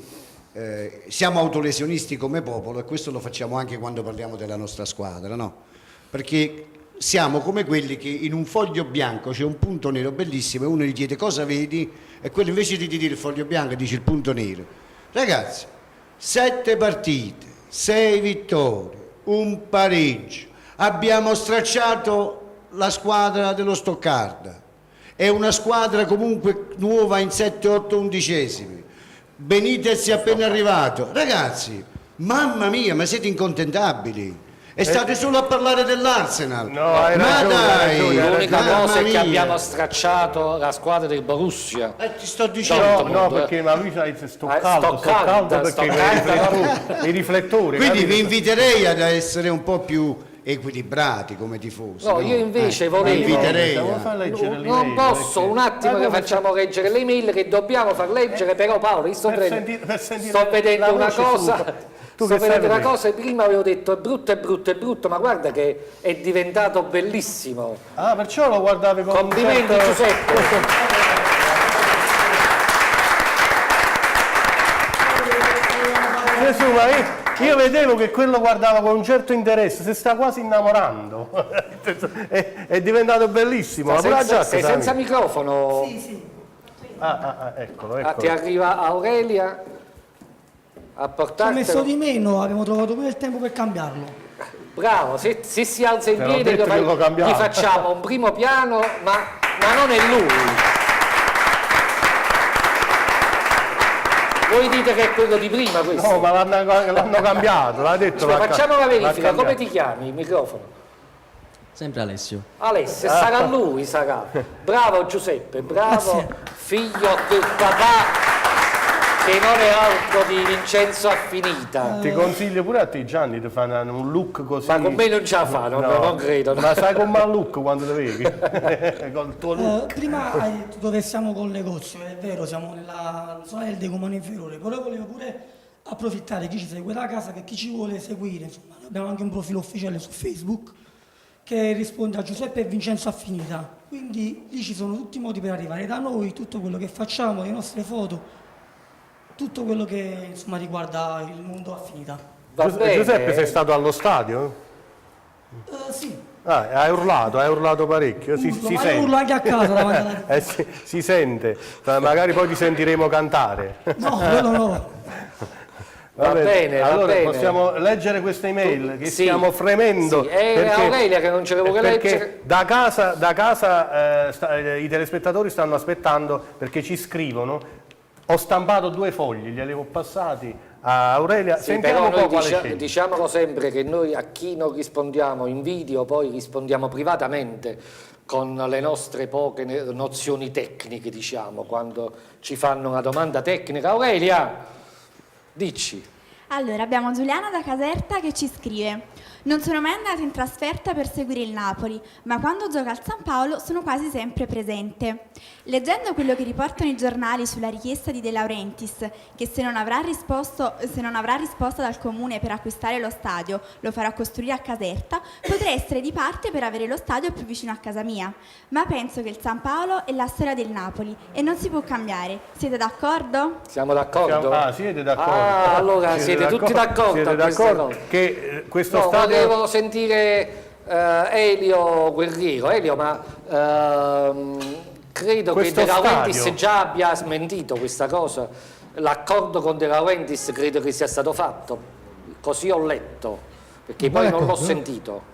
siamo autolesionisti come popolo, e questo lo facciamo anche quando parliamo della nostra squadra, no? Perché siamo come quelli che in un foglio bianco c'è un punto nero bellissimo e uno gli chiede cosa vedi, e quello invece di dire il foglio bianco dice il punto nero. Ragazzi, 7 partite, 6 vittorie, un pareggio, abbiamo stracciato la squadra dello Stoccarda, è una squadra comunque nuova in 7-8 undicesimi. Benitez è appena arrivato. Ragazzi, mamma mia, ma siete incontentabili. E state solo a parlare dell'Arsenal. No, hai ragione. L'unica cosa è che abbiamo stracciato la squadra del Borussia. Ti sto dicendo. No, perché ma lui sto caldo perché i riflettori. Quindi vi inviterei ad essere un po' più equilibrati come tifosi. No, io invece volevo... inviterei Devo far leggere l'email, Non posso, perché- un attimo che facciamo leggere le email che dobbiamo far leggere, però Paolo, io sto vedendo una cosa... Tu Sto che vedendo sai una cosa, prima avevo detto è brutto, ma guarda che è diventato bellissimo. Ah, perciò lo guardavi con Complimenti un certo... Giuseppe. Gesù, ma io vedevo che quello guardava con un certo interesse, si sta quasi innamorando. È diventato bellissimo. Ma pure la giacca, Sei sai? senza microfono? Sì. Eccolo, Ah, ti eccolo. arriva Aurelia a Ho portartelo. messo di meno, abbiamo trovato pure il tempo per cambiarlo. Bravo, se si alza in Te l'ho piedi detto che lo cambiamo. gli facciamo un primo piano, ma non è lui. Voi dite che è quello di prima questo? No, ma l'hanno cambiato, l'ha detto. Cioè, facciamo la verifica, l'ha come cambiato. ti chiami il microfono? Sempre Alessio. Alessio, sarà lui, sarà. Bravo Giuseppe, bravo, figlio del papà che non è altro di Vincenzo Affinita. Ti consiglio pure a te, Gianni, di fare un look così. Ma con me non ce la fa, non credo. no. Ma sai come un look quando lo vedi? Col tuo look. Prima hai detto dove siamo col negozio, è vero, siamo nella zona del Decumano Inferiore, però volevo pure approfittare chi ci segue da casa, che chi ci vuole seguire, insomma, abbiamo anche un profilo ufficiale su Facebook che risponde a Giuseppe e Vincenzo Affinita, quindi lì ci sono tutti i modi per arrivare da noi, tutto quello che facciamo, le nostre foto, tutto quello che insomma riguarda il mondo Affinita. Va bene. Giuseppe, sei stato allo stadio? Sì. Ah, hai urlato parecchio, si Ma io sente. urlo anche a casa davanti alla Si sente, magari poi ti sentiremo cantare. No, quello no. Va bene, va allora bene. possiamo leggere questa email che Sì, stiamo fremendo. sì, è Aurelia che non ce l'avevo che perché leggere. da casa i telespettatori stanno aspettando perché ci scrivono. Ho stampato 2 fogli, glieli avevo passati a Aurelia. Sì, Sentiamo però un po' noi quale scegli. diciamolo sempre che noi a chi non rispondiamo in video poi rispondiamo privatamente con le nostre poche nozioni tecniche, diciamo, quando ci fanno una domanda tecnica. Aurelia, dici. Allora, abbiamo Giuliana da Caserta che ci scrive: non sono mai andata in trasferta per seguire il Napoli, ma quando gioca al San Paolo sono quasi sempre presente. Leggendo quello che riportano i giornali sulla richiesta di De Laurentiis, che se non avrà risposta dal comune per acquistare lo stadio, lo farà costruire a Caserta, potrei essere di parte per avere lo stadio più vicino a casa mia. Ma penso che il San Paolo è la storia del Napoli e non si può cambiare. Siete d'accordo? Siamo d'accordo? Siete d'accordo? Ah, allora siete tutti d'accordo Siete a questa d'accordo cosa? che questo No, stadio... volevo sentire Elio Guerriero. Elio, ma credo che Questo De Laurentiis stadio- già abbia smentito questa cosa. L'accordo con De Laurentiis credo che sia stato fatto, così ho letto, perché poi non l'ho accordo? sentito.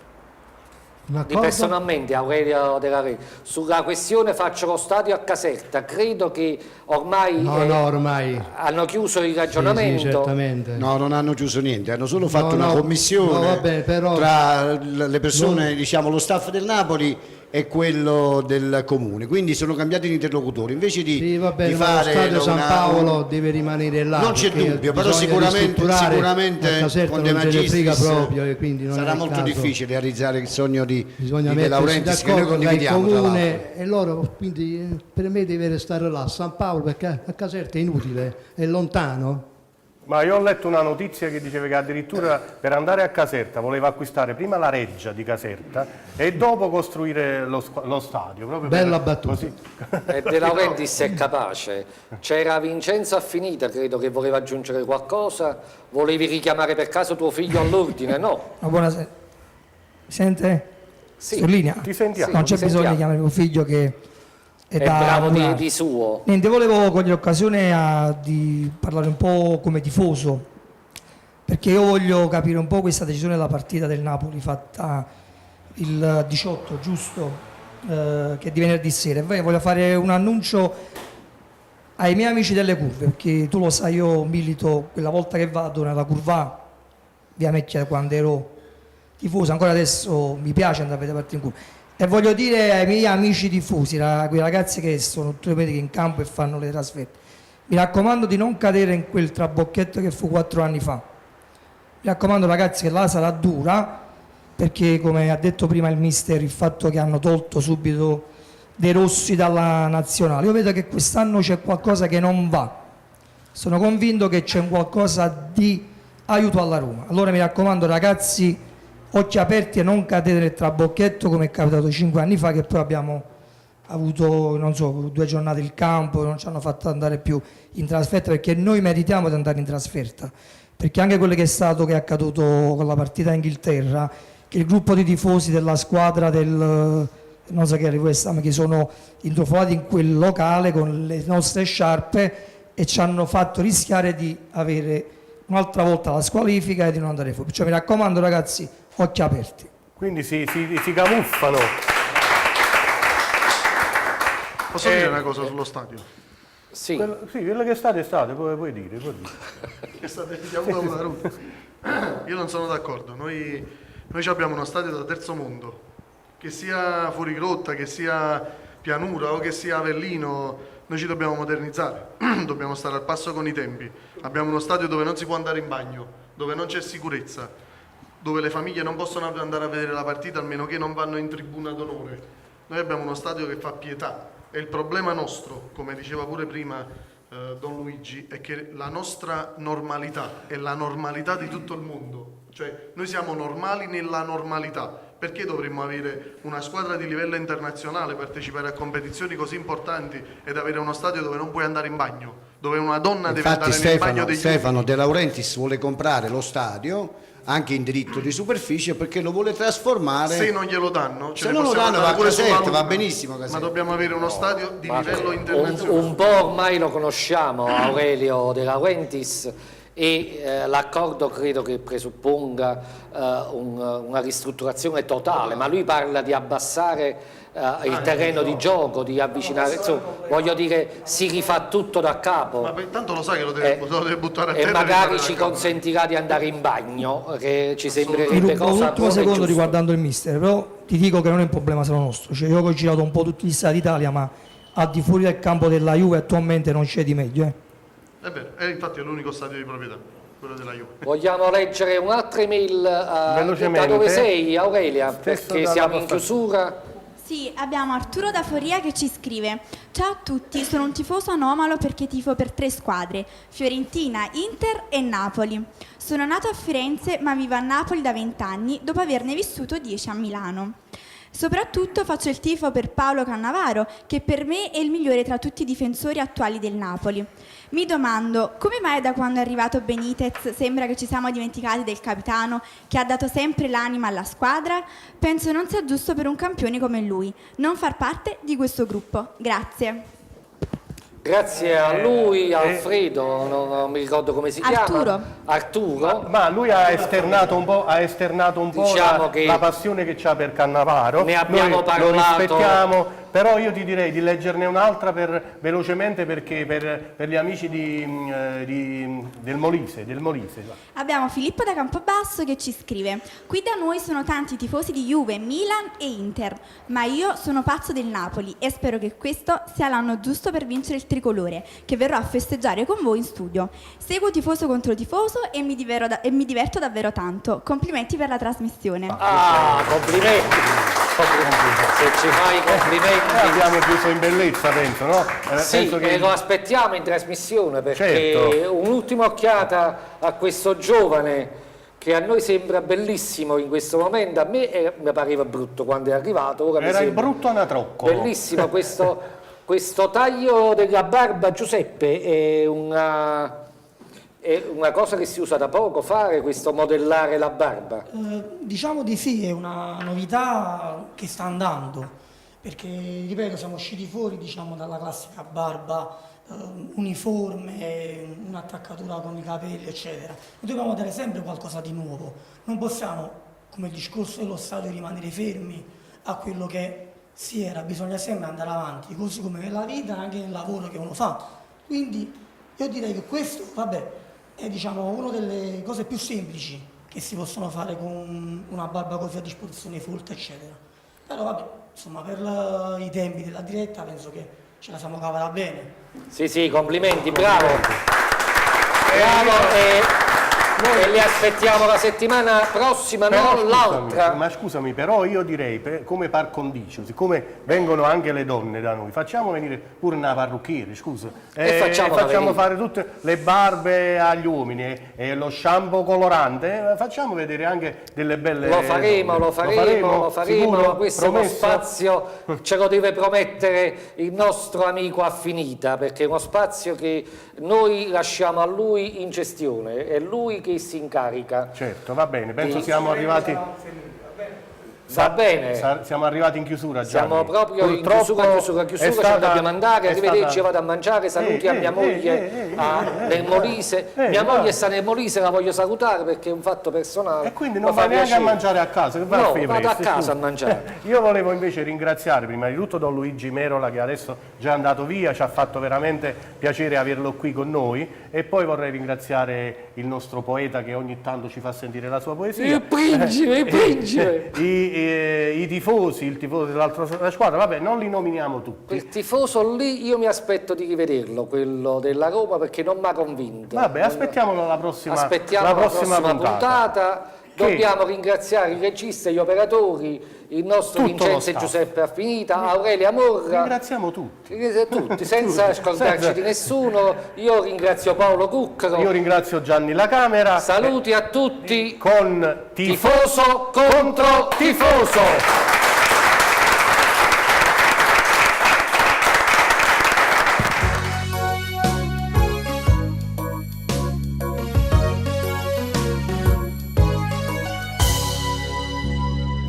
Un Di accordo? personalmente Aurelio De Laurentiis. Sulla questione faccio lo stadio a Caserta, credo che ormai, ormai. hanno chiuso il Sì, ragionamento. sì, certamente. No, non hanno chiuso niente, hanno solo fatto No, una no, commissione no, vabbè, però- tra le persone, diciamo, lo staff del Napoli e quello del comune, quindi sono cambiati gli interlocutori. Invece di, Sì, va bene, di ma lo fare stadio San una- Paolo deve rimanere là. non c'è perché dubbio, però bisogna sicuramente ristrutturare, a Caserta con De non ce ne frega Magistris proprio e quindi non sarà è il molto caso. difficile realizzare il sogno di Bisogna De mettersi Laurentiis, che noi d'accordo tra il condividiamo tra l'altro. comune e loro, quindi per me deve restare là, San Paolo, perché a Caserta è inutile, è lontano. Ma io ho letto una notizia che diceva che addirittura per andare a Caserta voleva acquistare prima la reggia di Caserta e dopo costruire lo stadio. Proprio Bella per- battuta. così. E De Laurentiis è capace. C'era Vincenzo Affinita, credo che voleva aggiungere qualcosa. Volevi richiamare per caso tuo figlio all'ordine? No. Buonasera. Mi sente? Sì. Su linea? Ti sentiamo. Non c'è ti bisogno sentiamo. di chiamare mio figlio che è È da bravo lavorare. di suo. Niente, volevo cogliere l'occasione di parlare un po' come tifoso, perché io voglio capire un po' questa decisione della partita del Napoli fatta il 18, giusto? Che è di venerdì sera. E poi voglio fare un annuncio ai miei amici delle curve, perché tu lo sai, io milito quella volta che vado nella curva A, via Mecchia, quando ero tifoso, ancora adesso mi piace andare a vedere partite in curva. E voglio dire ai miei amici tifosi, quei ragazzi che sono tutte le domeniche in campo e fanno le trasferte, mi raccomando di non cadere in quel trabocchetto che fu 4 anni fa. Mi raccomando ragazzi che là sarà dura, perché come ha detto prima il mister, il fatto che hanno tolto subito De Rossi dalla nazionale, io vedo che quest'anno c'è qualcosa che non va, sono convinto che c'è un qualcosa di aiuto alla Roma. Allora mi raccomando ragazzi, occhi aperti e non cadete nel trabocchetto come è capitato 5 anni fa, che poi abbiamo avuto, non so, 2 giornate il campo, non ci hanno fatto andare più in trasferta, perché noi meritiamo di andare in trasferta, perché anche quello che è accaduto con la partita in Inghilterra, che il gruppo di tifosi della squadra del non so che era West Ham, che sono intruffolati in quel locale con le nostre sciarpe e ci hanno fatto rischiare di avere un'altra volta la squalifica e di non andare fuori. Perciò mi raccomando ragazzi, occhi aperti. Quindi si camuffano. Posso dire una cosa sullo stadio? Sì. Quello che è stato, puoi dire. Che state chiamando una ruta. Io non sono d'accordo. Noi abbiamo uno stadio da terzo mondo, che sia fuori grotta, che sia pianura o che sia Avellino, noi ci dobbiamo modernizzare, dobbiamo stare al passo con i tempi. Abbiamo uno stadio dove non si può andare in bagno, dove non c'è sicurezza, dove le famiglie non possono andare a vedere la partita almeno che non vanno in tribuna d'onore. Noi abbiamo uno stadio che fa pietà e il problema nostro, come diceva pure prima Don Luigi, è che la nostra normalità è la normalità di tutto il mondo. Cioè noi siamo normali nella normalità. Perché dovremmo avere una squadra di livello internazionale, partecipare a competizioni così importanti ed avere uno stadio dove non puoi andare in bagno, dove una donna deve andare nel bagno degli Stefano De Laurentiis vuole comprare lo stadio anche in diritto di superficie perché lo vuole trasformare. Se non glielo danno, se non lo danno va a Caserta, va benissimo Caserta. Ma dobbiamo avere uno stadio di livello internazionale. Un po' ormai lo conosciamo Aurelio De Laurentiis, e l'accordo credo che presupponga una ristrutturazione totale, ma lui parla di abbassare il terreno di gioco, di avvicinare, insomma, voglio dire, si rifà tutto da capo. Ma tanto lo sai che lo deve buttare a terra e magari ci consentirà di andare in bagno, che ci sembrerebbe cosa un ultimo secondo giusta. riguardando il mister, però ti dico che non è un problema solo nostro, cioè, io ho girato un po' tutti gli stati d'Italia, ma al di fuori del campo della Juve attualmente non c'è di meglio. È vero, infatti è l'unico stadio di proprietà, quello della Juve. Vogliamo leggere un'altra email da dove sei Aurelia? Perché siamo in chiusura. Sì, abbiamo Arturo da Foria che ci scrive: ciao a tutti, sono un tifoso anomalo perché tifo per 3 squadre, Fiorentina, Inter e Napoli. Sono nato a Firenze ma vivo a Napoli da 20 anni dopo averne vissuto 10 a Milano. Soprattutto faccio il tifo per Paolo Cannavaro, che per me è il migliore tra tutti i difensori attuali del Napoli. Mi domando, come mai da quando è arrivato Benitez sembra che ci siamo dimenticati del capitano che ha dato sempre l'anima alla squadra? Penso non sia giusto per un campione come lui non far parte di questo gruppo. Grazie. Grazie a lui, Alfredo, non mi ricordo come si chiama. Arturo. Ma lui ha esternato un po', diciamo la passione che c'ha per Cannavaro. Ne abbiamo parlato. Lo rispettiamo, però io ti direi di leggerne un'altra velocemente perché per gli amici del Molise. Abbiamo Filippo da Campobasso che ci scrive: qui da noi sono tanti tifosi di Juve, Milan e Inter, ma io sono pazzo del Napoli e spero che questo sia l'anno giusto per vincere il tricolore, che verrò a festeggiare con voi in studio. Seguo tifoso contro tifoso e mi diverto davvero tanto. Complimenti per la trasmissione. Complimenti. Se ci fai i complimenti. Abbiamo chiuso in bellezza, penso, no? Sì, penso che... lo aspettiamo in trasmissione perché certo. Un'ultima occhiata a questo giovane che a noi sembra bellissimo in questo momento, a me mi pareva brutto quando è arrivato. Ora era il brutto anatrocco. Bellissimo questo taglio della barba, Giuseppe, è una cosa che si usa da poco fare, questo modellare la barba? Diciamo di sì, è una novità che sta andando, perché ripeto siamo usciti fuori dalla classica barba uniforme, un'attaccatura con i capelli eccetera. Noi dobbiamo dare sempre qualcosa di nuovo, non possiamo, come il discorso dello stadio, rimanere fermi a quello che si era, bisogna sempre andare avanti, così come nella vita anche nel lavoro che uno fa. Quindi io direi che questo, è una delle cose più semplici che si possono fare con una barba così a disposizione folta eccetera. Però insomma per i tempi della diretta penso che ce la siamo cavata bene. Sì, complimenti, bravo. e li aspettiamo la settimana prossima, non l'altra. Ma scusami, però io direi, come par condicio, siccome vengono anche le donne da noi, facciamo venire pure una parrucchiere, scusa. E facciamo fare tutte le barbe agli uomini e lo shampoo colorante, facciamo vedere anche delle belle Lo faremo. Sicuro? Questo è uno Promesso? spazio, ce lo deve promettere il nostro amico Affinita, perché è uno spazio che noi lasciamo a lui in gestione, è lui che si incarica. Certo, va bene, penso siamo arrivati. Va bene. Siamo arrivati in chiusura, Gianni. Siamo proprio in chiusura, ce ne dobbiamo andare, arrivederci, vado a mangiare, saluti a mia moglie nel Molise. Mia moglie sta nel Molise, la voglio salutare perché è un fatto personale. E quindi non vai neanche a mangiare a casa? Che No, vado a casa a mangiare. Io volevo invece ringraziare prima di tutto Don Luigi Merola, che adesso già è andato via, ci ha fatto veramente piacere averlo qui con noi, e poi vorrei ringraziare il nostro poeta che ogni tanto ci fa sentire la sua poesia. Il principe! I tifosi, il tifoso dell'altra squadra, vabbè, non li nominiamo tutti. Il tifoso lì io mi aspetto di rivederlo, quello della Roma, perché non mi ha convinto. Vabbè, aspettiamolo la prossima puntata. Dobbiamo ringraziare il regista, gli operatori, il nostro Vincenzo Giuseppe Affinita, Aurelia Morra. Ringraziamo tutti. Senza scordarci di nessuno. Io ringrazio Paolo Cuccaro. Io ringrazio Gianni La Camera. Saluti a tutti con Tifoso contro Tifoso.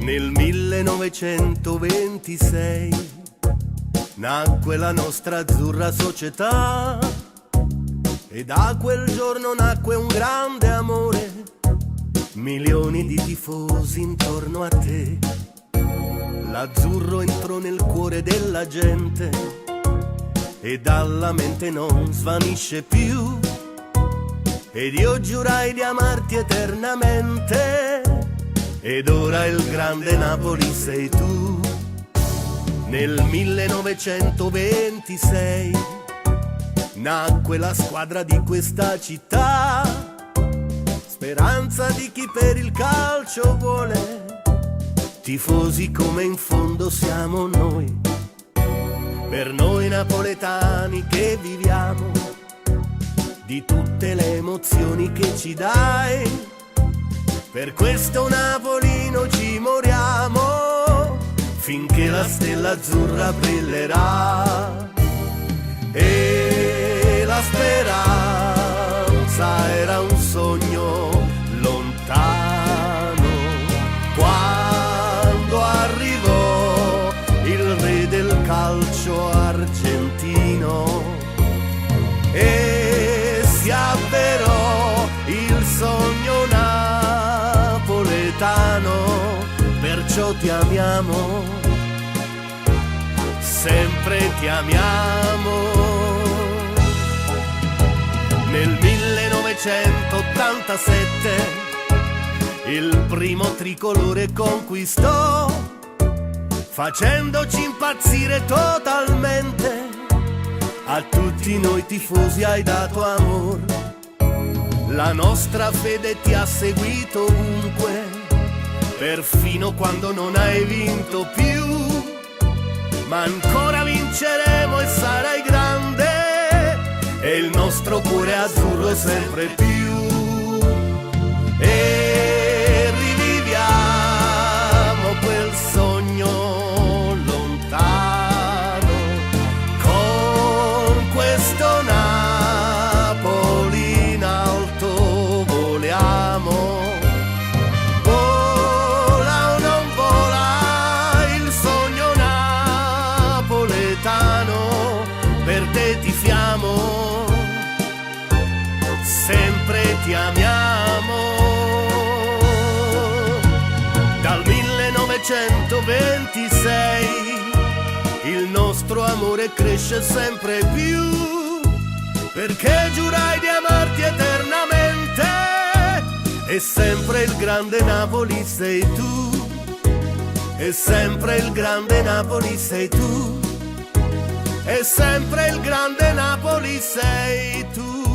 Nel 1926 nacque la nostra azzurra società e da quel giorno nacque un grande amore, milioni di tifosi intorno a te. L'azzurro entrò nel cuore della gente e dalla mente non svanisce più, ed io giurai di amarti eternamente, ed ora il grande Napoli sei tu. Nel 1926 nacque la squadra di questa città, speranza di chi per il calcio vuole, tifosi come in fondo siamo noi. Per noi napoletani che viviamo di tutte le emozioni che ci dai, per questo napolino ci moriamo, finché la stella azzurra brillerà. E la speranza era un sogno lontano, quando arrivò il re del calcio argentino e si avverò il sogno napoletano. Perciò ti amiamo, sempre ti amiamo. Nel 1987 il primo tricolore conquistò, facendoci impazzire totalmente. A tutti noi tifosi hai dato amor, la nostra fede ti ha seguito ovunque, perfino quando non hai vinto più. Ma ancora vinceremo e sarai grande, e il nostro cuore azzurro sempre più. E riviviamo quel sogno lontano, con questo Napoli in alto voliamo. Vola o non vola il sogno napoletano, per te tifiamo, sempre ti amiamo. Dal 1926 il nostro amore cresce sempre più, perché giurai di amarti eternamente, e sempre il grande Napoli sei tu, e sempre il grande Napoli sei tu, e sempre il grande Napoli sei tu.